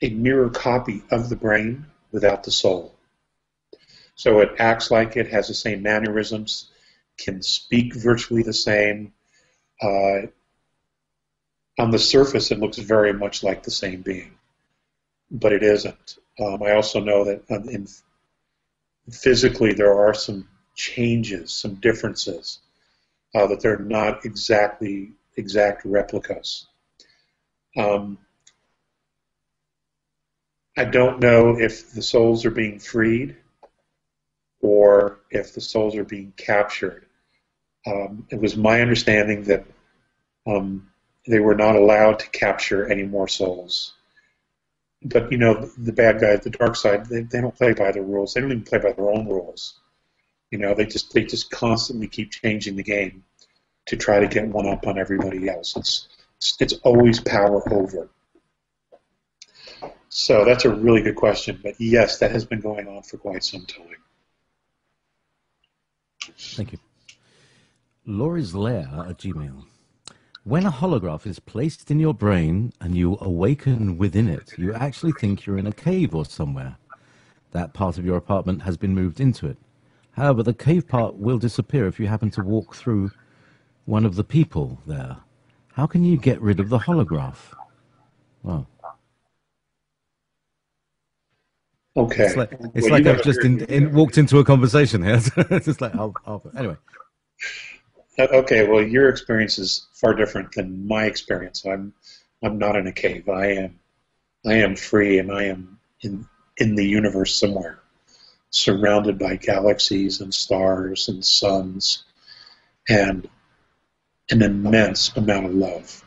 mirror copy of the brain without the soul. So it acts like it, has the same mannerisms, can speak virtually the same. On the surface, it looks very much like the same being, but it isn't. I also know that physically there are some changes, some differences, that they're not exact replicas. I don't know if the souls are being freed or if the souls are being captured. It was my understanding that they were not allowed to capture any more souls. but you know, the bad guys, the dark side, they don't play by the rules. They don't even play by their own rules. You know, they just constantly keep changing the game to try to get one up on everybody else. It's always power over. So that's a really good question. But yes, that has been going on for quite some time. Thank you. Laurie's Lair at Gmail. When a holograph is placed in your brain and you awaken within it, you actually think you're in a cave or somewhere. That part of your apartment has been moved into it. However, the cave part will disappear if you happen to walk through one of the people there. How can you get rid of the holograph? Well, Okay. it's like I've just walked into a conversation here. It's just like, anyway. Okay, well, your experience is far different than my experience. I'm not in a cave. I am free, and I am in the universe somewhere, surrounded by galaxies and stars and suns, and an immense amount of love.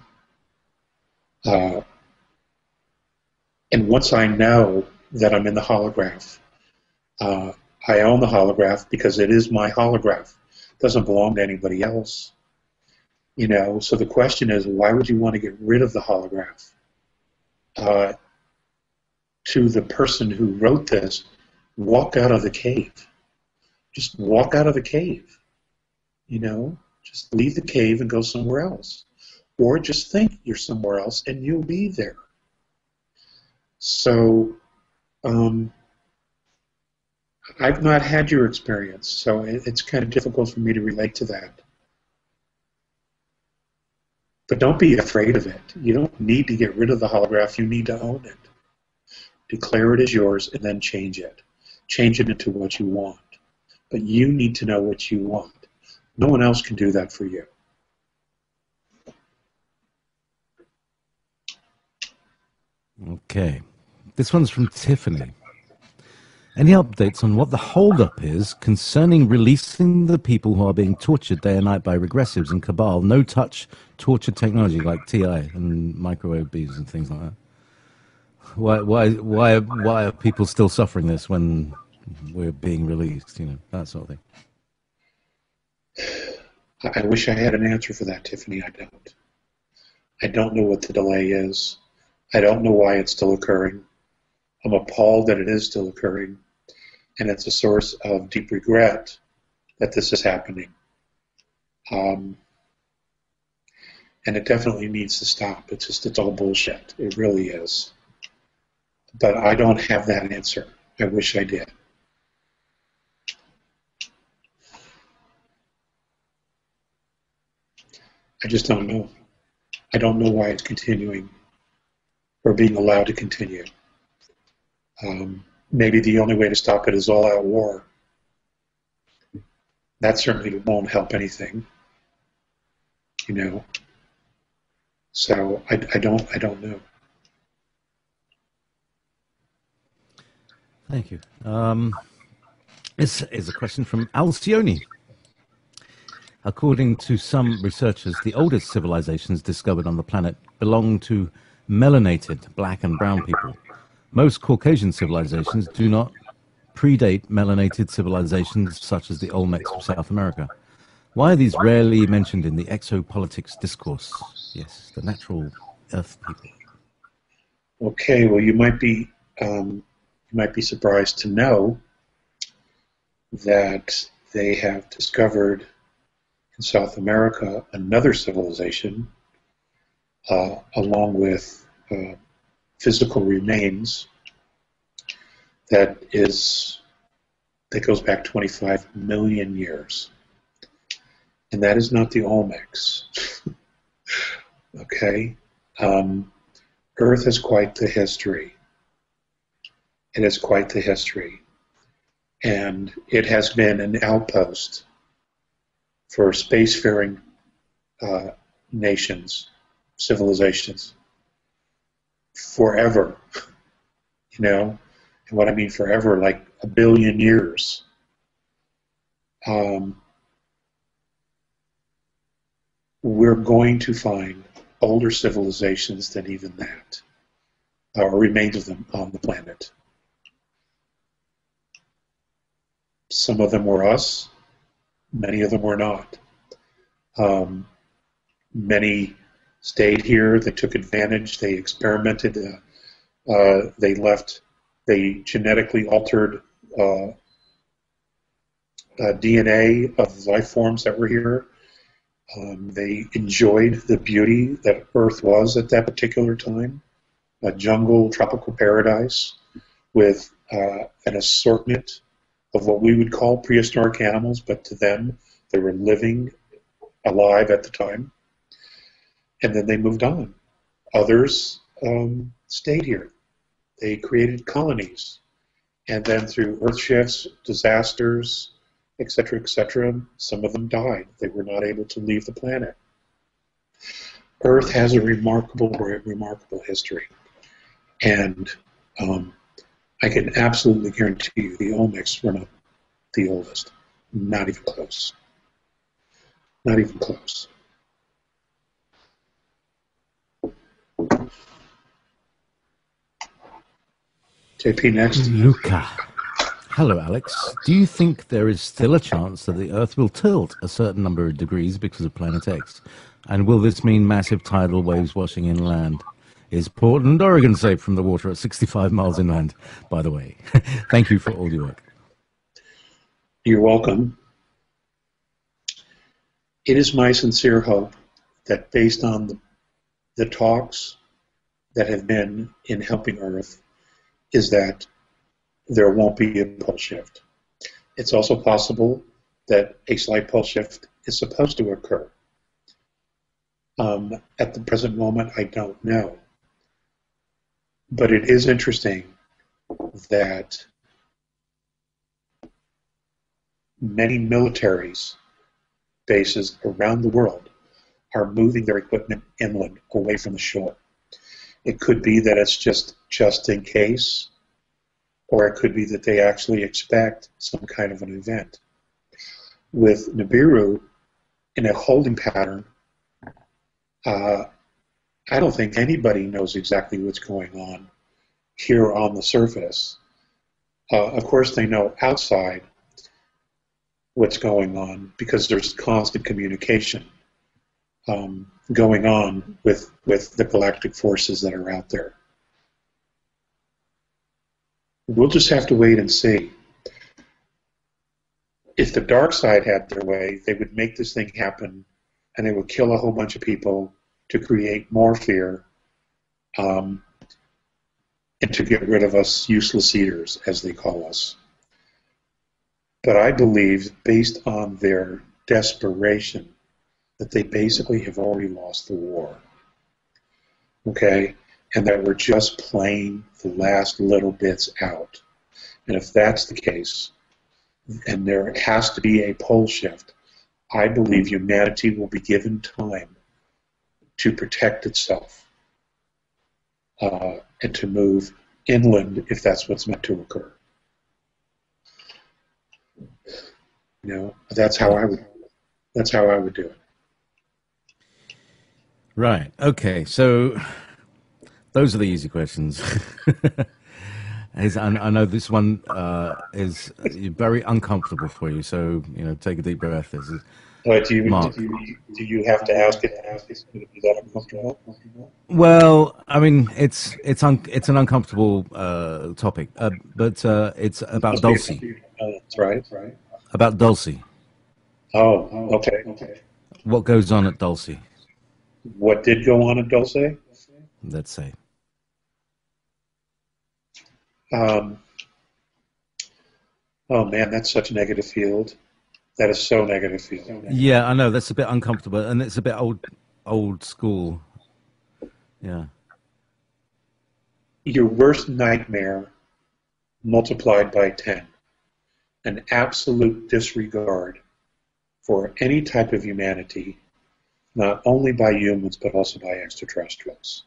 And once I know that I'm in the holograph, I own the holograph because it is my holograph. It doesn't belong to anybody else. You know, so the question is, why would you want to get rid of the holograph? To the person who wrote this, walk out of the cave. Just walk out of the cave. You know, just leave the cave and go somewhere else. Or just think you're somewhere else and you'll be there. So, I've not had your experience, so it's kind of difficult for me to relate to that. But don't be afraid of it. You don't need to get rid of the holograph. You need to own it. Declare it as yours and then change it. Change it into what you want. But you need to know what you want. No one else can do that for you. Okay. This one's from Tiffany. Any updates on what the holdup is concerning releasing the people who are being tortured day and night by regressives and cabal, no-touch torture technology like TI and microwave beads and things like that? Why are people still suffering this when we're being released? You know, that sort of thing. I wish I had an answer for that, Tiffany. I don't. I don't know what the delay is. I don't know why it's still occurring. I'm appalled that it is still occurring. And it's a source of deep regret that this is happening. And it definitely needs to stop. It's all bullshit. It really is. But I don't have that answer. I wish I did. I just don't know. I don't know why it's continuing or being allowed to continue. Maybe the only way to stop it is all-out war. That certainly won't help anything, you know. So I don't know. Thank you. This is a question from Alcione. According to some researchers, the oldest civilizations discovered on the planet belong to melanated black and brown people. Most Caucasian civilizations do not predate melanated civilizations such as the Olmecs of South America. Why are these rarely mentioned in the exopolitics discourse? Yes, the natural Earth people. Okay, well, you might be surprised to know that they have discovered in South America another civilization, along with physical remains that goes back 25 million years. And that is not the Olmecs. Okay? Earth has quite the history. It has quite the history. And it has been an outpost for spacefaring nations, civilizations, forever. You know? And what I mean forever, like a billion years. We're going to find older civilizations than even that. or remains of them on the planet. Some of them were us, many of them were not. Many stayed here, they took advantage, they experimented, they genetically altered DNA of life forms that were here. They enjoyed the beauty that Earth was at that particular time, a jungle, tropical paradise with an assortment of what we would call prehistoric animals, but to them, they were living, alive at the time. And then they moved on. Others stayed here. They created colonies. And then through earth shifts, disasters, etc., some of them died. They were not able to leave the planet. Earth has a remarkable history. And I can absolutely guarantee you the Olmecs were not the oldest. Not even close. Not even close. JP, next. Luca. Hello, Alex. Do you think there is still a chance that the Earth will tilt a certain number of degrees because of Planet X? And will this mean massive tidal waves washing inland? Is Portland, Oregon safe from the water at 65 miles inland, by the way? Thank you for all your work. You're welcome. It is my sincere hope that based on the talks that have been in helping Earth, is that there won't be a pole shift. It's also possible that a slight pole shift is supposed to occur. At the present moment, I don't know. But it is interesting that many militaries bases around the world are moving their equipment inland, away from the shore. It could be that it's just in case, or it could be that they actually expect some kind of an event. With Nibiru in a holding pattern, I don't think anybody knows exactly what's going on here on the surface. Of course, they know outside what's going on because there's constant communication going on with the galactic forces that are out there. We'll just have to wait and see. If the dark side had their way, they would make this thing happen and they would kill a whole bunch of people to create more fear and to get rid of us useless eaters, as they call us. But I believe, based on their desperation, that they basically have already lost the war. Okay? And that we're just playing the last little bits out. And if that's the case, and there has to be a pole shift, I believe humanity will be given time to protect itself and to move inland if that's what's meant to occur. You know, that's how I would do it. Right. Okay. So those are the easy questions. I know this one is very uncomfortable for you, so take a deep breath. But Mark. Do you have to ask it? Is it going to be that uncomfortable? Well, I mean, it's an uncomfortable topic, but it's about Dulcie. That's right. About Dulcie. Oh, okay. What goes on at Dulcie? What did go on at Dulce? Let's say. Oh man, that's such a negative field. That is so negative field. Yeah, I know, that's a bit uncomfortable, and it's a bit old school. Yeah. Your worst nightmare multiplied by 10. An absolute disregard for any type of humanity, not only by humans but also by extraterrestrials.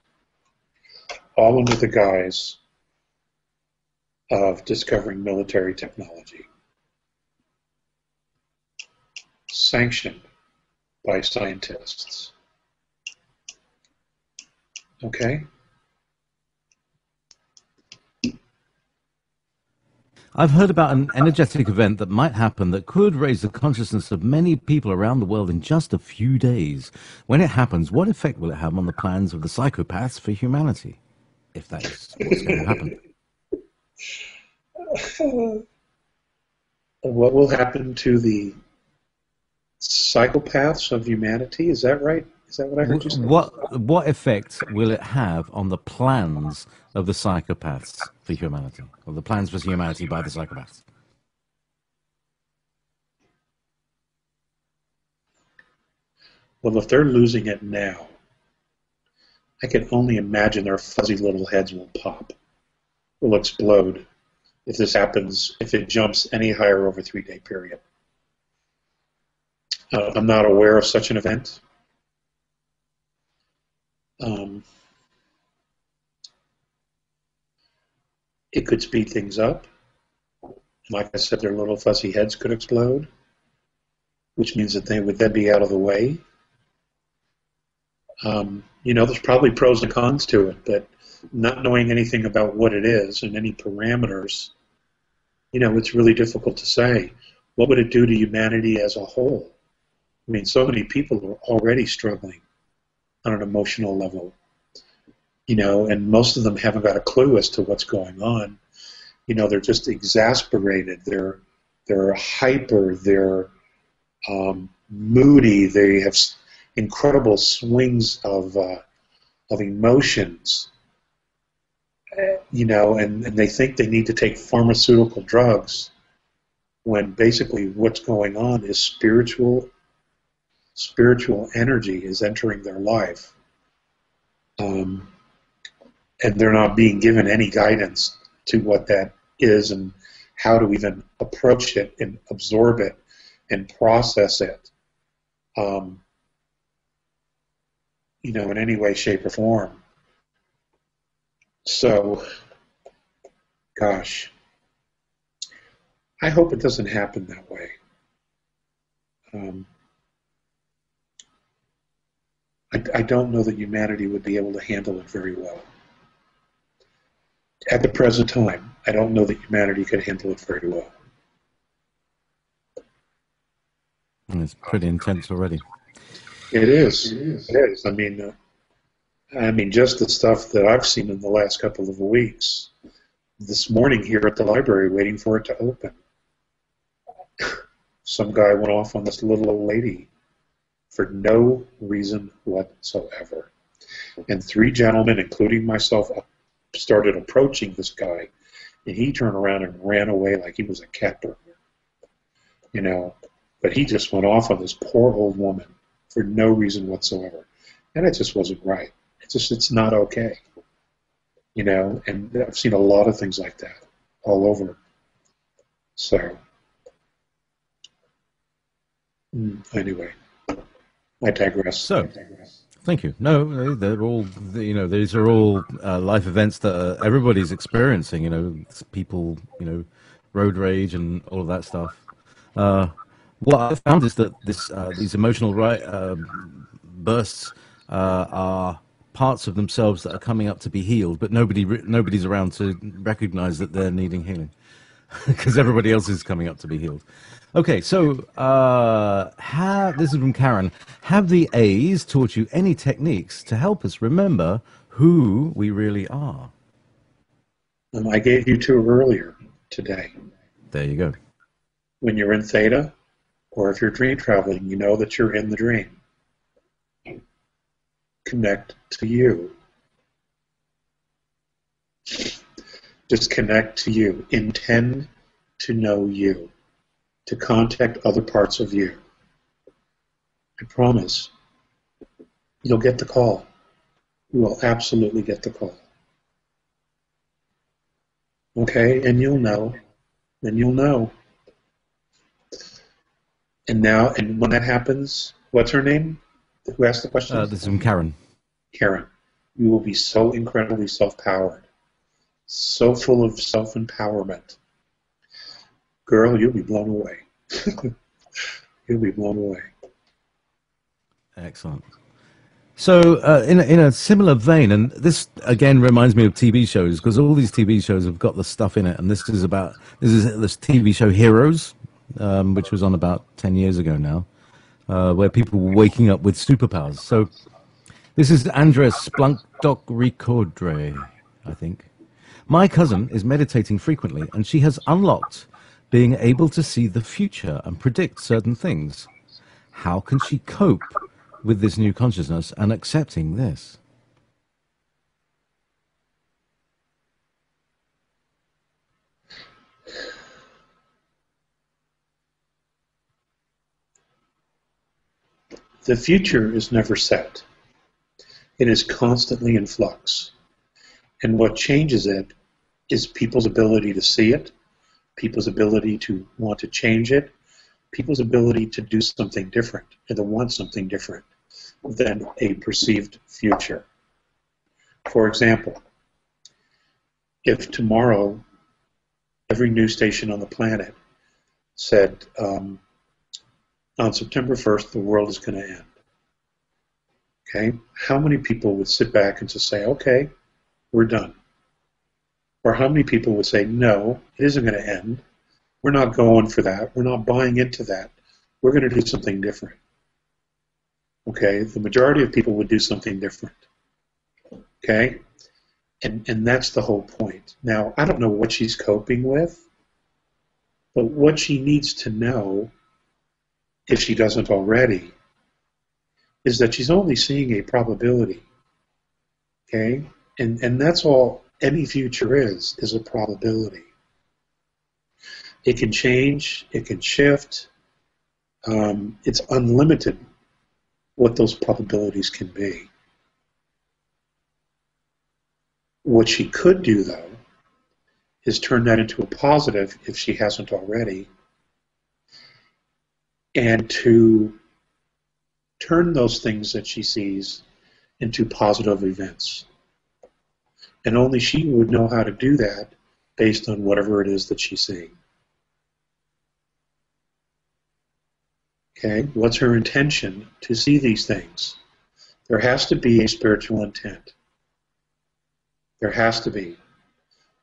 All under the guise of discovering military technology. Sanctioned by scientists. Okay? I've heard about an energetic event that might happen that could raise the consciousness of many people around the world in just a few days. When it happens, what effect will it have on the plans of the psychopaths for humanity? If that is what's going to happen. What will happen to the psychopaths of humanity? Is that right? Is that what I heard you say? What effect will it have on the plans of the psychopaths for humanity, or the plans for humanity by the psychopaths? Well, if they're losing it now, I can only imagine their fuzzy little heads will pop, will explode if this happens, if it jumps any higher over a 3-day period. I'm not aware of such an event. It could speed things up. Like I said, their little fuzzy heads could explode, which means that they would then be out of the way. There's probably pros and cons to it, but not knowing anything about what it is and any parameters, it's really difficult to say. What would it do to humanity as a whole? I mean, so many people are already struggling on an emotional level, and most of them haven't got a clue as to what's going on. They're just exasperated. They're hyper. They're moody. They have incredible swings of emotions. And they think they need to take pharmaceutical drugs when basically what's going on is spiritual energy is entering their life. And they're not being given any guidance to what that is and how to even approach it and absorb it and process it, in any way, shape, or form. So, gosh, I hope it doesn't happen that way. I don't know that humanity would be able to handle it very well. At the present time, I don't know that humanity could handle it very well. It's pretty intense already. It is. It is. I mean, just the stuff that I've seen in the last couple of weeks. This morning here at the library, waiting for it to open, some guy went off on this little old lady for no reason whatsoever. And 3 gentlemen, including myself, started approaching this guy, and he turned around and ran away like he was a cat burglar. But he just went off on this poor old woman for no reason whatsoever. And it just wasn't right. It's not okay. And I've seen a lot of things like that all over. So, anyway, I digress. So, thank you. No, they're all, these are all life events that everybody's experiencing, people, road rage and all of that stuff. What I found is that these emotional bursts are parts of themselves that are coming up to be healed, but nobody's around to recognize that they're needing healing because everybody else is coming up to be healed. Okay, so this is from Karen. Have the A's taught you any techniques to help us remember who we really are? I gave you 2 earlier today. There you go. When you're in theta, or if you're dream traveling, you know that you're in the dream. Connect to you. Just connect to you. Intend to know you. To contact other parts of you. I promise you'll get the call. You will absolutely get the call. Okay, and you'll know. And you'll know. And when that happens, what's her name? Who asked the question? This is from Karen. Karen, you will be so incredibly self-powered, so full of self-empowerment. Girl, you'll be blown away. You'll be blown away. Excellent. So, in a similar vein, and this again reminds me of TV shows because all these TV shows have got the stuff in it, and this is this TV show Heroes, which was on about 10 years ago now, where people were waking up with superpowers. So, this is Andres Splunk Doc Recordre, I think. My cousin is meditating frequently, and she has unlocked being able to see the future and predict certain things. How can she cope with this new consciousness and accepting this? The future is never set. It is constantly in flux. And what changes it is people's ability to see it, people's ability to want to change it, people's ability to do something different and to want something different than a perceived future. For example, if tomorrow every news station on the planet said, on September 1st, the world is going to end, okay, how many people would sit back and just say, okay, we're done? Or how many people would say, no, it isn't going to end. We're not going for that. We're not buying into that. We're going to do something different. Okay, the majority of people would do something different. Okay, and that's the whole point. Now, I don't know what she's coping with, but what she needs to know, if she doesn't already, is that she's only seeing a probability. Okay, and that's all any future is a probability. It can change, it can shift. It's unlimited what those probabilities can be. What she could do, though, is turn that into a positive, if she hasn't already, and to turn those things that she sees into positive events. And only she would know how to do that based on whatever it is that she's seeing. Okay, what's her intention to see these things? There has to be a spiritual intent. There has to be.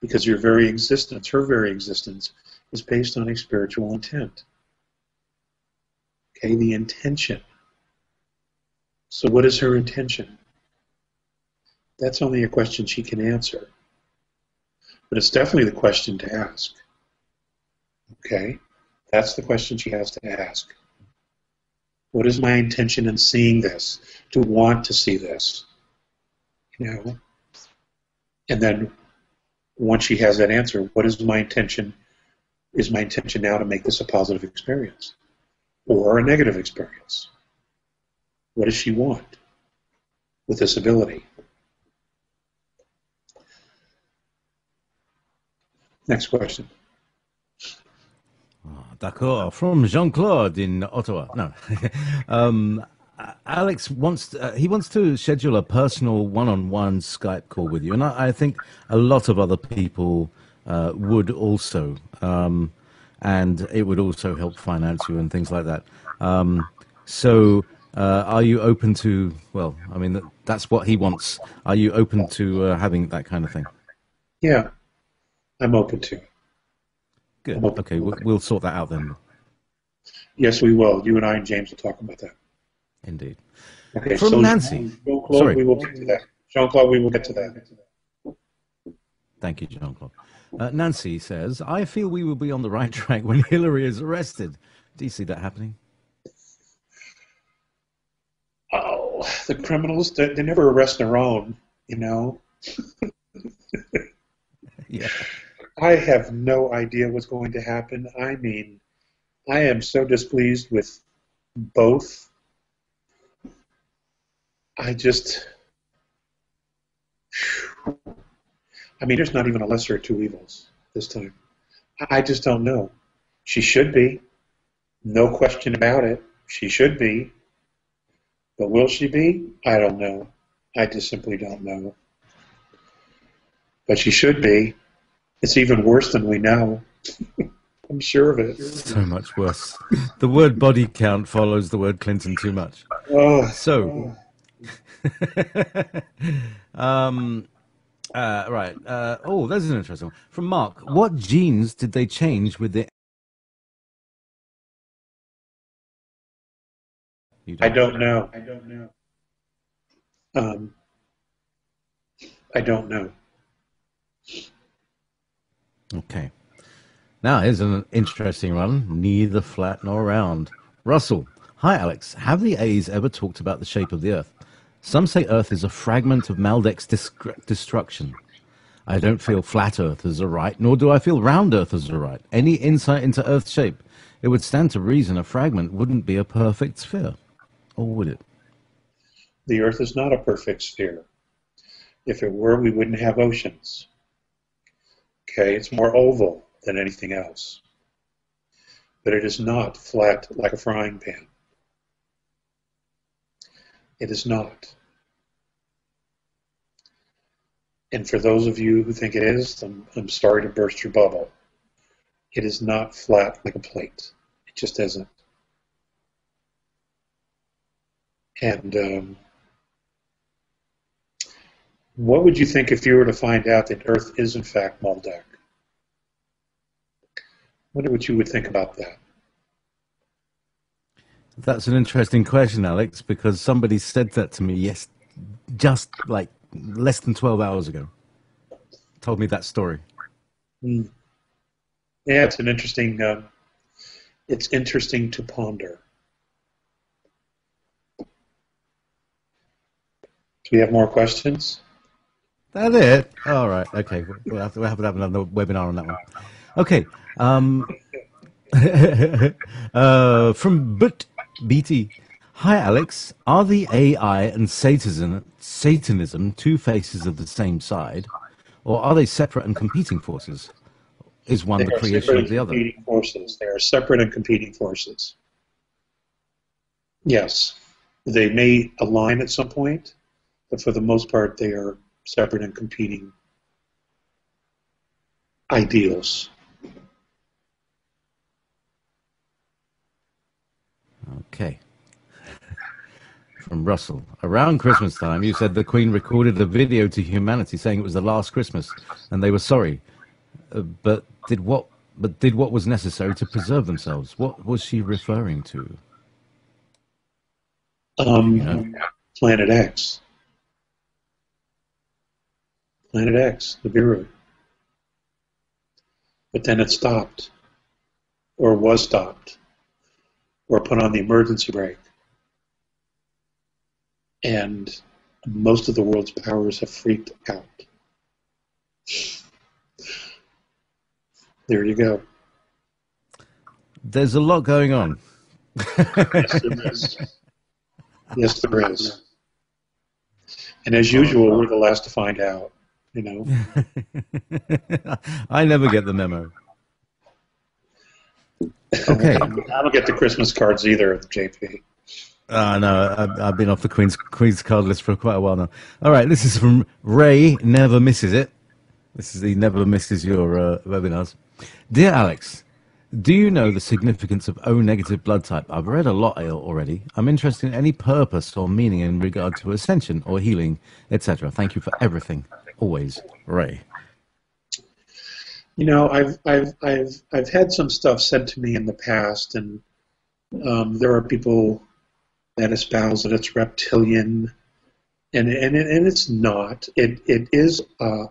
Because your very existence, her very existence, is based on a spiritual intent. Okay, the intention. So what is her intention? That's only a question she can answer. But it's definitely the question to ask. Okay, that's the question she has to ask. What is my intention in seeing this? To want to see this? You know? And then once she has that answer, what is my intention? Is my intention now to make this a positive experience or a negative experience? What does she want with this ability? Next question. D'accord. From Jean-Claude in Ottawa. No. Alex wants to schedule a personal one-on-one Skype call with you, and I think a lot of other people would also, and it would also help finance you and things like that. So, are you open to? Well, I mean, that's what he wants. Are you open to having that kind of thing? Yeah, I'm open to it. Good. Okay, we'll sort that out then. Yes, we will. You and I and James will talk about that. Indeed. Okay, From so Nancy. Jean-Claude, Sorry. we will get to that. Jean-Claude, we will get to that. Thank you, Jean-Claude. Nancy says, I feel we will be on the right track when Hillary is arrested. Do you see that happening? Oh, the criminals, they never arrest their own, you know? Yeah. I have no idea what's going to happen. I mean, I am so displeased with both. I mean, there's not even a lesser of two evils this time. I just don't know. She should be. No question about it. She should be. But will she be? I don't know. I just simply don't know. But she should be. It's even worse than we know. I'm sure of it. So much worse. The word body count follows the word Clinton too much. Oh. So, um, right. Oh, that's an interesting one. From Mark, what genes did they change with the? You I don't. don't know. Um, I don't know. Okay. Now here's an interesting one. Neither flat nor round. Russell. Hi, Alex. Have the A's ever talked about the shape of the Earth? Some say Earth is a fragment of Maldek's destruction. I don't feel flat earthers are right, nor do I feel round earthers are right. Any insight into Earth's shape? It would stand to reason a fragment wouldn't be a perfect sphere. Or would it? The Earth is not a perfect sphere. If it were, we wouldn't have oceans. Okay, it's more oval than anything else. But it is not flat like a frying pan. It is not. And for those of you who think it is, I'm sorry to burst your bubble. It is not flat like a plate. It just isn't. And what would you think if you were to find out that Earth is in fact Maldek? Wonder what you would think about that. That's an interesting question, Alex, because somebody said that to me, yes, just like less than 12 hours ago. Told me that story. Mm. Yeah, it's an interesting. It's interesting to ponder. Do we have more questions? That it? All right. Okay. We'll have another webinar on that one. Okay. From BT. Hi, Alex. Are the AI and Satanism two faces of the same side, or are they separate and competing forces? Is one They the are creation separate of and the other? competing forces. They are separate and competing forces. Yes, they may align at some point, but for the most part, they are separate and competing ideals. Okay. From Russell. Around Christmas time, you said the Queen recorded a video to humanity saying it was the last Christmas, and they were sorry. But did what? But did what was necessary to preserve themselves? What was she referring to? Do you know? Planet X. Planet X, the Bureau. But then it stopped, or was stopped, or put on the emergency brake. And most of the world's powers have freaked out. There you go. There's a lot going on. Yes, there is. Yes, there is. And as usual, we're the last to find out, you know. I never get the memo. Okay. I don't get the Christmas cards either, JP. No, I've been off the Queen's card list for quite a while now. All right, this is from Ray. Never misses it. This is he never misses your webinars. Dear Alex, do you know the significance of O negative blood type? I've read a lot already. I'm interested in any purpose or meaning in regard to ascension or healing, etc. Thank you for everything. Always, Ray. You know, I've had some stuff said to me in the past, and there are people that espouse that it's reptilian, and it's not. It is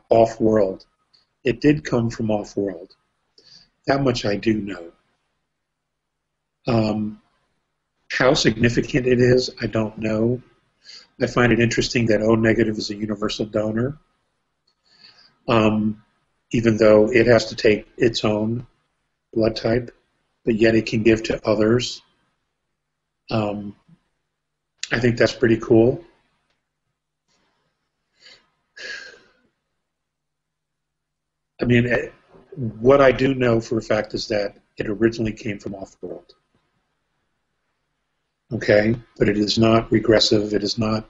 off-world. It did come from off-world. That much I do know. How significant it is, I don't know. I find it interesting that O negative is a universal donor, even though it has to take its own blood type, but yet it can give to others. I think that's pretty cool. I mean, what I do know for a fact is that it originally came from off-world. Okay, but it is not regressive. It is not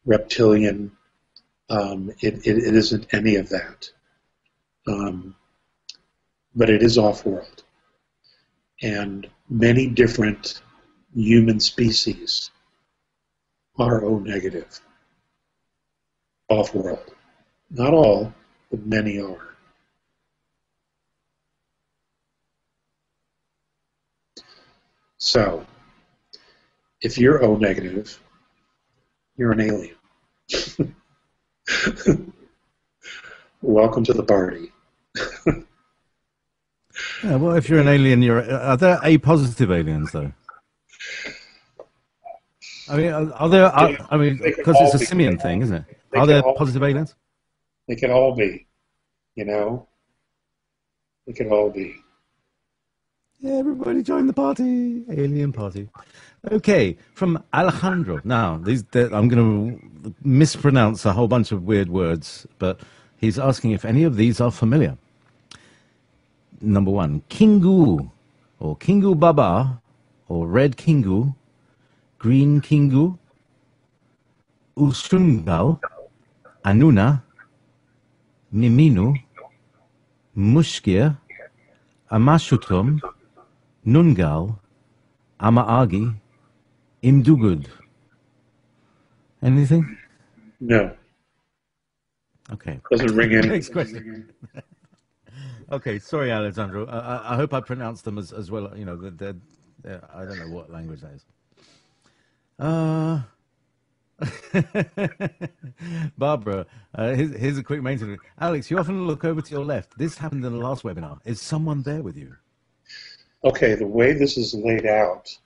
reptilian. It isn't any of that. But it is off-world, and many different human species are O negative. off-world. Not all, but many are. So, if you're O negative, you're an alien. Welcome to the party. Yeah, well, if you're an alien, are there A positive aliens though? I mean, are there? I mean, They could because it's all a be. simian thing, isn't it? They Are could there all. positive aliens? They could all be. You know, they could all be. Yeah, everybody join the party, alien party. Okay, from Alejandro. Now, I'm going to mispronounce a whole bunch of weird words, but he's asking if any of these are familiar. Number one, Kingu, or Kingu Baba, or Red Kingu, Green Kingu, Usungal, Anuna, Miminu, Mushkir, Amashutum, Nungal, Amaagi, Imdugud. Anything? No. Okay. Doesn't ring any. Next question. Okay, sorry, Alessandro. I hope I pronounced them as well. You know, I don't know what language that is. Barbara, here's a quick maintenance. Alex, you often look over to your left. This happened in the last webinar. Is someone there with you? Okay, the way this is laid out,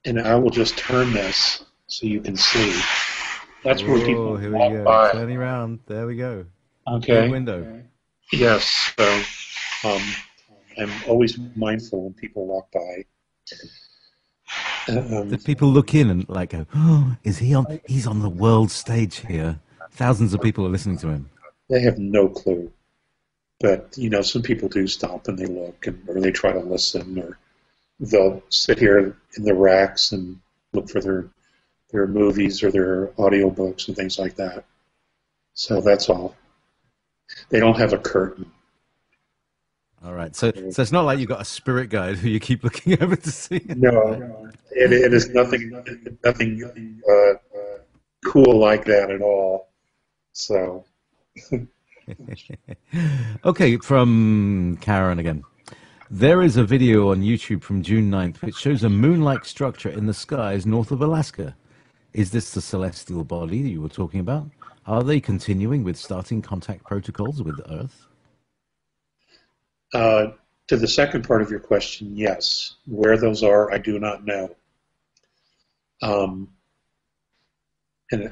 and I will just turn this so you can see. That's where people here we walk go. by. Turning around. There we go. Okay. Big window. Yes. So I'm always mindful when people walk by. Did people look in and like go, oh, is he on? He's on the world stage here. Thousands of people are listening to him. They have no clue. But, you know, some people do stop and they look, or they try to listen, or they'll sit here in the racks and look for their movies or their audiobooks and things like that. So that's all. They don't have a curtain. All right. So it's not like you've got a spirit guide who you keep looking over to see. No, it is nothing cool like that at all. So. Okay, from Karen again. There is a video on YouTube from June 9th which shows a moon-like structure in the skies north of Alaska. Is this the celestial body you were talking about? Are they continuing with starting contact protocols with Earth? To the second part of your question, yes. Where those are, I do not know. And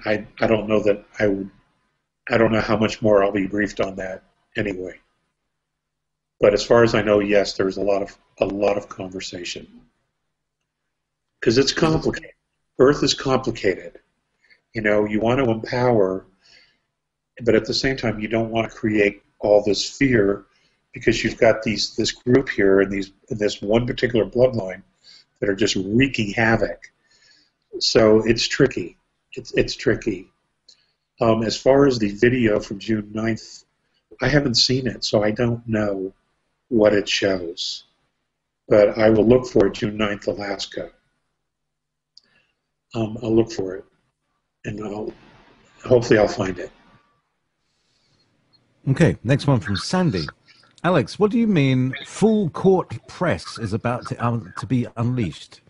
I don't know that I don't know how much more I'll be briefed on that anyway. But as far as I know, yes, there's a lot of conversation. Because it's complicated. Earth is complicated. You know, you want to empower, but at the same time, you don't want to create all this fear because you've got this group here and this one particular bloodline that are just wreaking havoc. So it's tricky. It's tricky. As far as the video from June 9th, I haven't seen it, so I don't know what it shows. But I will look for it, June 9th, Alaska. I'll look for it, and hopefully I'll find it. Okay, next one from Sandy. Alex, what do you mean full court press is about to be unleashed?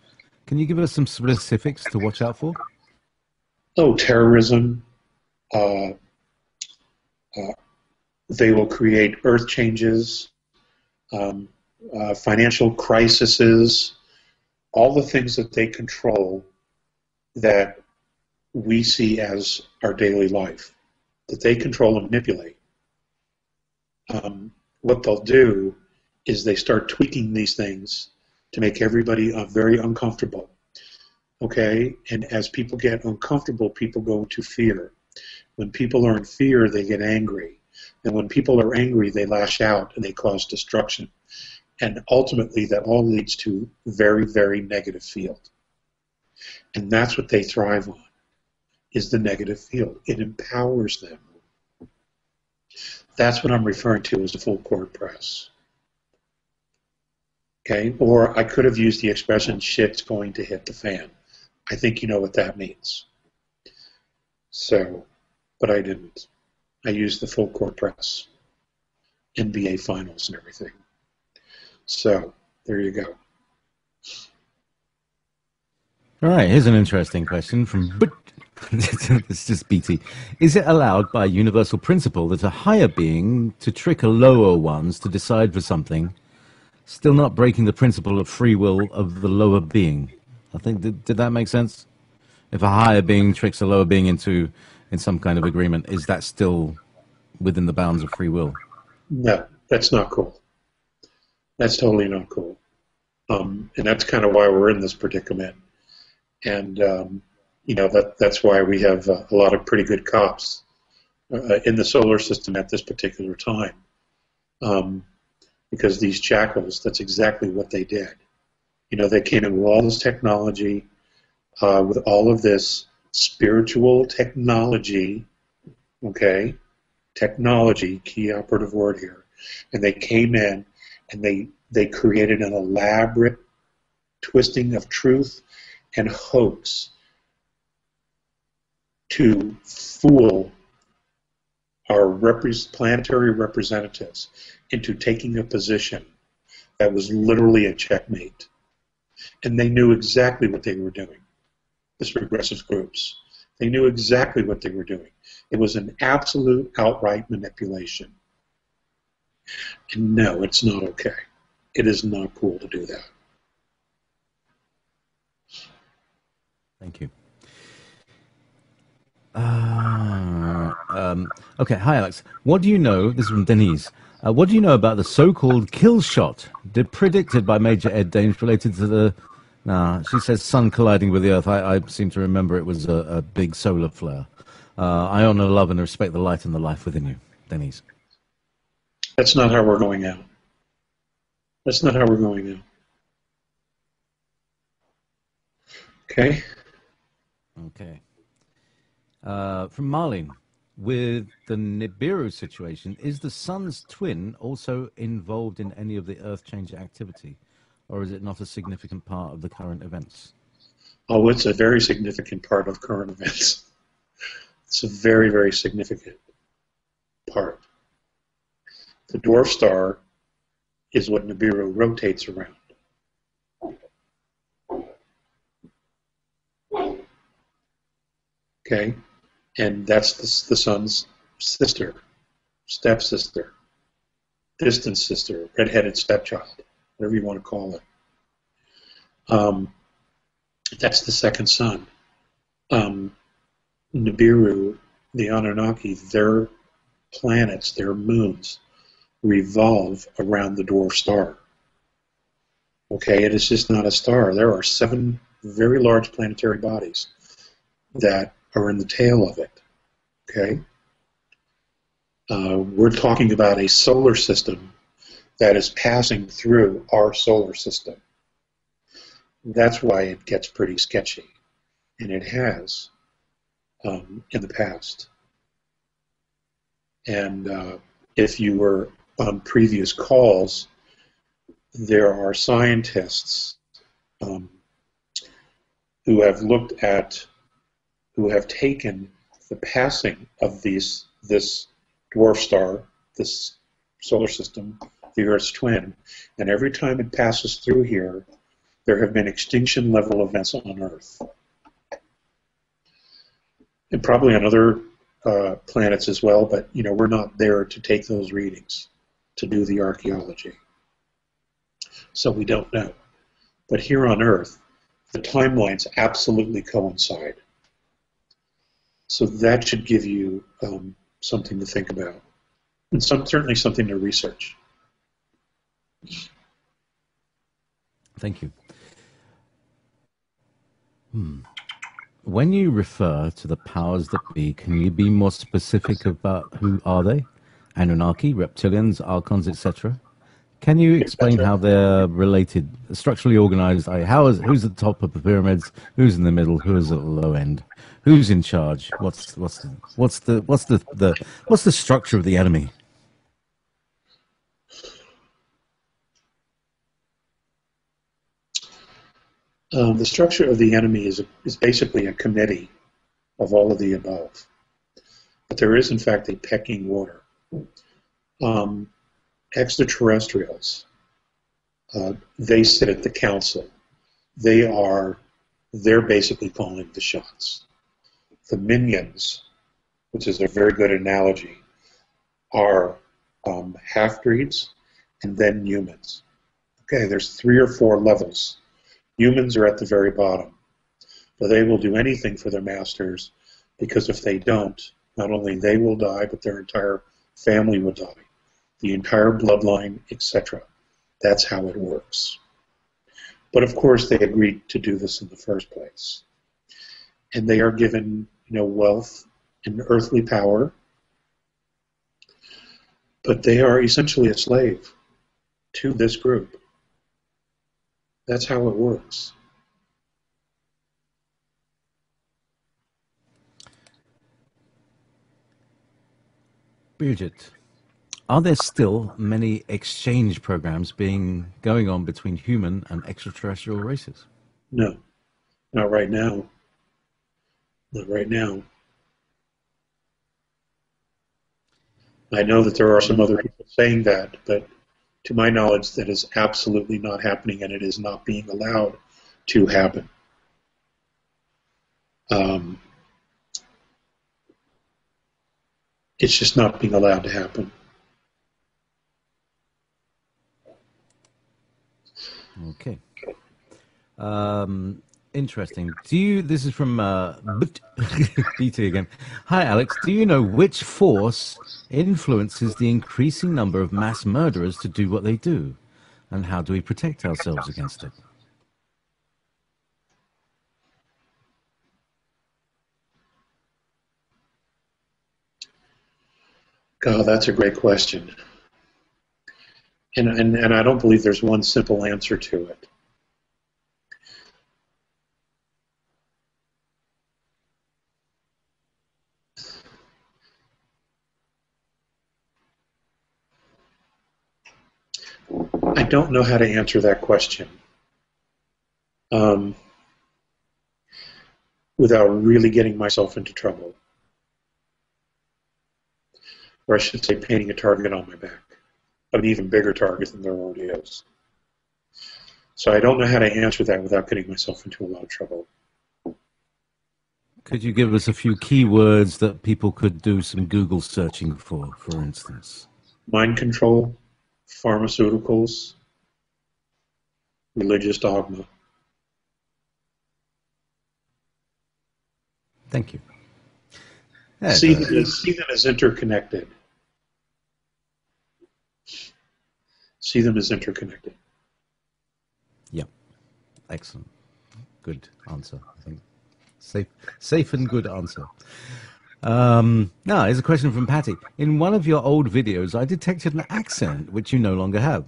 Can you give us some specifics to watch out for? Oh, terrorism. They will create earth changes, financial crises, all the things that they control that we see as our daily life, that they control and manipulate. What they'll do is they start tweaking these things to make everybody very uncomfortable. Okay? And as people get uncomfortable, people go into fear. When people are in fear, they get angry. And when people are angry, they lash out and they cause destruction. And ultimately, that all leads to very, very negative field. And that's what they thrive on, is the negative field. It empowers them. That's what I'm referring to as the full court press. Okay? Or I could have used the expression, shit's going to hit the fan. I think you know what that means. So, but I didn't. I used the full court press, NBA finals and everything. So there you go. All right, here's an interesting question from it's just BT. Is it allowed by universal principle that a higher being to trick a lower ones to decide for something, still not breaking the principle of free will of the lower being? I think did that make sense? If a higher being tricks a lower being into in some kind of agreement, is that still within the bounds of free will? No, that's not cool. That's totally not cool. And that's kind of why we're in this predicament. And that's why we have a lot of pretty good cops in the solar system at this particular time. Because these jackals, that's exactly what they did. They came in with all this technology, with all of this spiritual technology, okay? Technology, key operative word here. And they came in and they created an elaborate twisting of truth and hoax to fool our planetary representatives into taking a position that was literally a checkmate. And they knew exactly what they were doing, this regressive groups. They knew exactly what they were doing. It was an absolute outright manipulation. And no, it's not okay. It is not cool to do that. Thank you. Okay, hi Alex. What do you know, this is from Denise, what do you know about the so-called kill shot predicted by Major Ed Dames related to the, she says sun colliding with the Earth. I seem to remember it was a big solar flare. I honor, love and respect the light and the life within you, Denise. That's not how we're going out. That's not how we're going out. Okay? Okay. From Marlene, with the Nibiru situation, is the sun's twin also involved in any of the Earth changer activity, or is it not a significant part of the current events? Oh, it's a very significant part of current events. It's a very, very significant part. The dwarf star is what Nibiru rotates around. Okay? And that's the sun's sister, stepsister, distant sister, redheaded stepchild, whatever you want to call it. That's the second sun. Nibiru, the Anunnaki, their planets, their moons, revolve around the dwarf star. Okay, it is just not a star. There are 7 very large planetary bodies that are in the tail of it. Okay? We're talking about a solar system that is passing through our solar system. That's why it gets pretty sketchy, and it has in the past. And if you were on previous calls, there are scientists who have looked at, who have taken the passing of this dwarf star, this solar system, the Earth's twin, and every time it passes through here, there have been extinction level events on Earth. And probably on other planets as well, but we're not there to take those readings, to do the archaeology. So we don't know. But here on Earth, the timelines absolutely coincide. So that should give you something to think about, and certainly something to research. Thank you. When you refer to the powers that be, can you be more specific about who are they? Anunnaki, reptilians, archons, etc.? Can you explain how they're related, structurally organized? Who's at the top of the pyramids? Who's in the middle? Who's at the low end? Who's in charge? What's the structure of the enemy? The structure of the enemy is basically a committee of all of the above. But there is, in fact, a pecking order. Extraterrestrials, they sit at the council. They're basically calling the shots. The minions, which is a very good analogy, are half-breeds and then humans. Okay, there's 3 or 4 levels. Humans are at the very bottom. But they will do anything for their masters, because if they don't, not only they will die, but their entire family will die. The entire bloodline, etc. That's how it works. But of course they agreed to do this in the first place. And they are given, wealth and earthly power, but they are essentially a slave to this group. That's how it works. Bridget, are there still many exchange programs going on between human and extraterrestrial races? No, not right now. Not right now. I know that there are some other people saying that, but to my knowledge, that is absolutely not happening, and it is not being allowed to happen. It's just not being allowed to happen. Okay. Interesting. This is from BT again. Hi, Alex. Do you know which force influences the increasing number of mass murderers to do what they do? And how do we protect ourselves against it? God, that's a great question. And I don't believe there's one simple answer to it. I don't know how to answer that question without really getting myself into trouble. Or I should say painting a target on my back. An even bigger target than there already is. So I don't know how to answer that without getting myself into a lot of trouble. Could you give us a few keywords that people could do some Google searching for instance? Mind control, pharmaceuticals, religious dogma. Thank you. See them as interconnected. See them as interconnected. Yeah. Excellent. Good answer, I think. Safe and good answer. Now, here's a question from Patty. In one of your old videos, I detected an accent which you no longer have.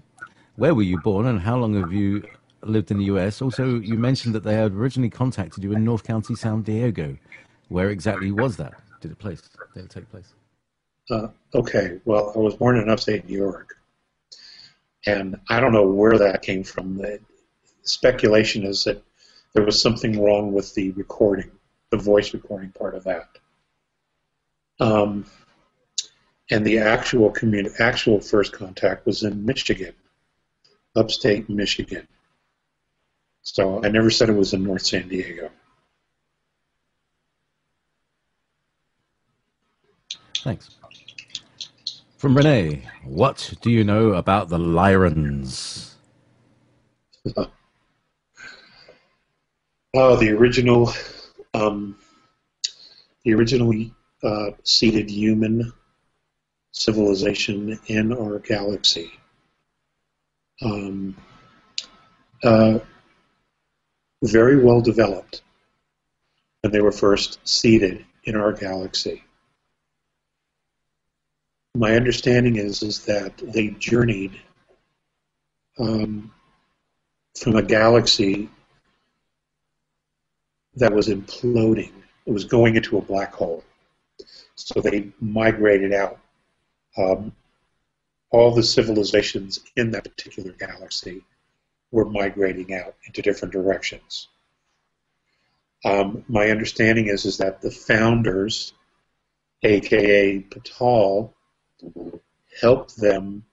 Where were you born and how long have you lived in the US? Also, you mentioned that they had originally contacted you in North County, San Diego. Where exactly was that? Did it take place? Okay, well, I was born in upstate New York. And I don't know where that came from. The speculation is that there was something wrong with the recording, the voice recording part of that. And the actual first contact was in Michigan, upstate Michigan. So I never said it was in North San Diego. Thanks. From Renee, what do you know about the Lyrans? The originally seeded human civilization in our galaxy. Very well developed when they were first seeded in our galaxy. My understanding is that they journeyed from a galaxy that was imploding. It was going into a black hole. So they migrated out. All the civilizations in that particular galaxy were migrating out into different directions. My understanding is that the founders aka Patal, helped them,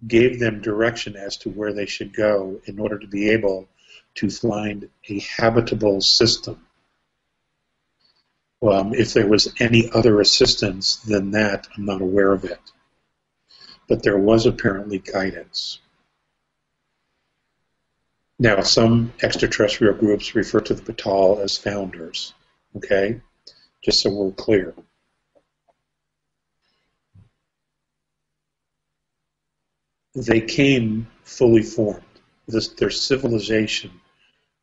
gave them direction as to where they should go in order to be able to find a habitable system. If there was any other assistance than that, I'm not aware of it. But there was apparently guidance. Now, some extraterrestrial groups refer to the Patal as founders, okay? Just so we're clear. They came fully formed. Their civilization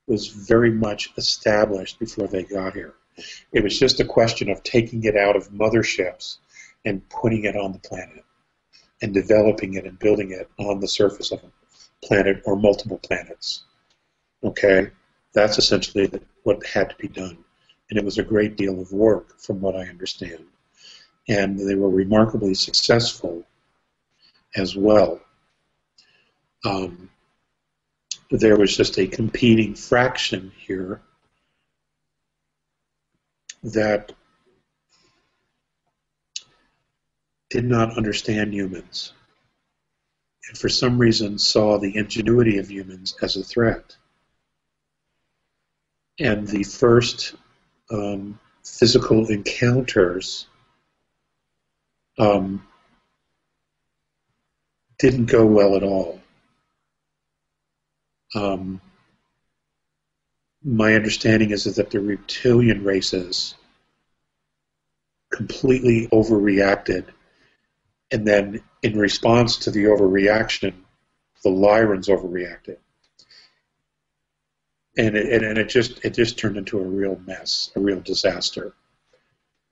was very much established before they got here. It was just a question of taking it out of motherships and putting it on the planet and developing it and building it on the surface of a planet or multiple planets. Okay? That's essentially what had to be done. And it was a great deal of work, from what I understand. And they were remarkably successful as well. There was just a competing fraction here that did not understand humans, and for some reason saw the ingenuity of humans as a threat. And the first physical encounters didn't go well at all. My understanding is that the reptilian races completely overreacted, and then in response to the overreaction, the Lyrans overreacted, and it just turned into a real mess, a real disaster,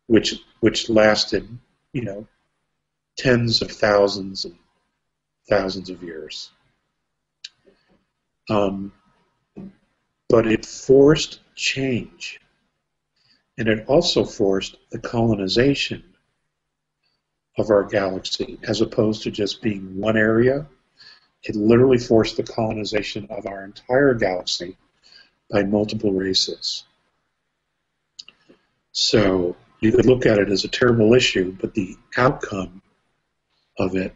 which lasted, tens of thousands and thousands of years. But it forced change, and it also forced the colonization of our galaxy, as opposed to just being one area. It literally forced the colonization of our entire galaxy by multiple races. So you could look at it as a terrible issue, but the outcome of it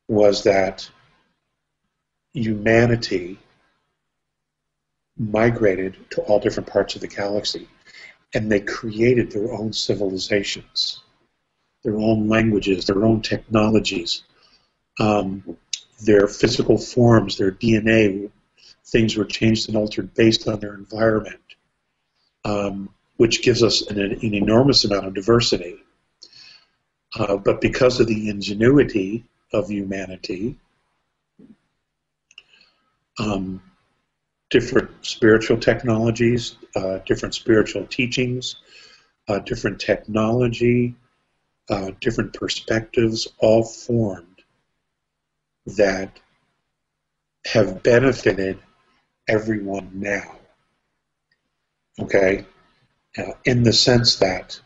was that humanity migrated to all different parts of the galaxy, and they created their own civilizations, their own languages, their own technologies, their physical forms, their DNA. Things were changed and altered based on their environment, which gives us an enormous amount of diversity. But because of the ingenuity of humanity, different spiritual technologies, different spiritual teachings, different technology, different perspectives, all formed that have benefited everyone now. Okay? In the sense that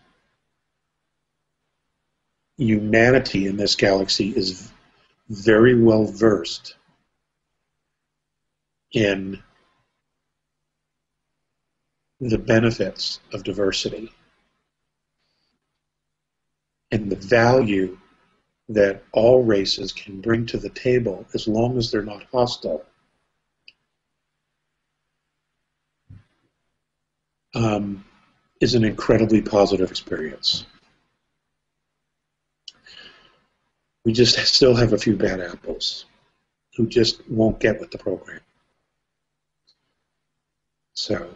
humanity in this galaxy is very well versed in the benefits of diversity and the value that all races can bring to the table as long as they're not hostile. Is an incredibly positive experience. We just still have a few bad apples who just won't get with the program. So,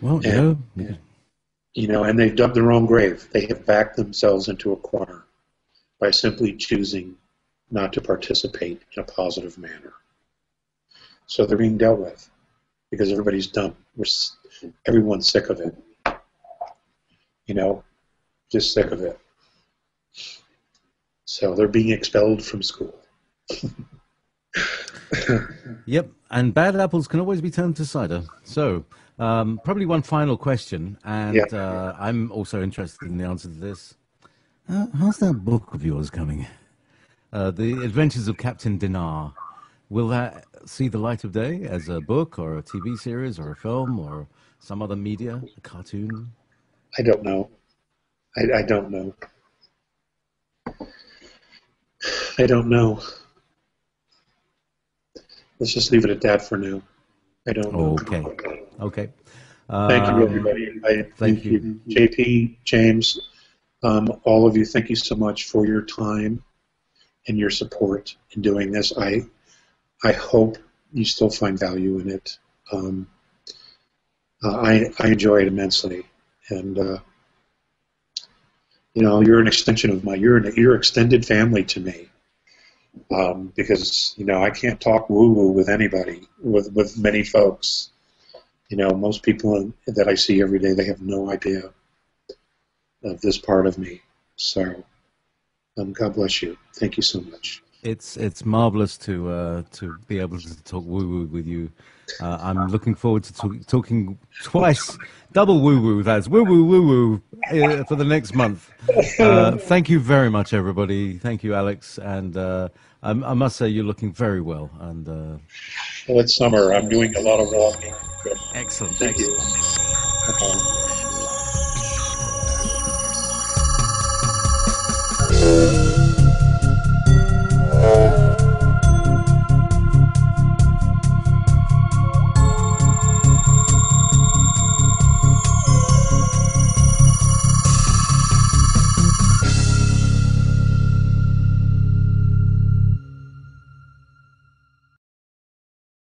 well, and they've dug their own grave. They have backed themselves into a corner by simply choosing not to participate in a positive manner. So they're being dealt with because everybody's dumb. Everyone's sick of it. Just sick of it. So they're being expelled from school. Yep, and bad apples can always be turned to cider. So, probably one final question, and I'm also interested in the answer to this. How's that book of yours coming? The Adventures of Captain Dinar. Will that see the light of day as a book or a TV series or a film or some other media, a cartoon? I don't know. I don't know. I don't know. Let's just leave it at that for now. I don't know. Okay. Okay. Thank you, everybody. Thank you. JP, James, all of you, thank you so much for your time and your support in doing this. I hope you still find value in it. I enjoy it immensely, and you're an extension of you're extended family to me. Because I can't talk woo-woo with anybody, with many folks. Most people that I see every day, they have no idea of this part of me. So, God bless you. Thank you so much. It's marvelous to be able to talk woo-woo with you. I'm looking forward to talking twice, double woo-woo, that's woo-woo, woo-woo, for the next month. Thank you very much, everybody. Thank you, Alex. And I must say, you're looking very well. And Well, it's summer. I'm doing a lot of walking. excellent. Thank Excellent. you.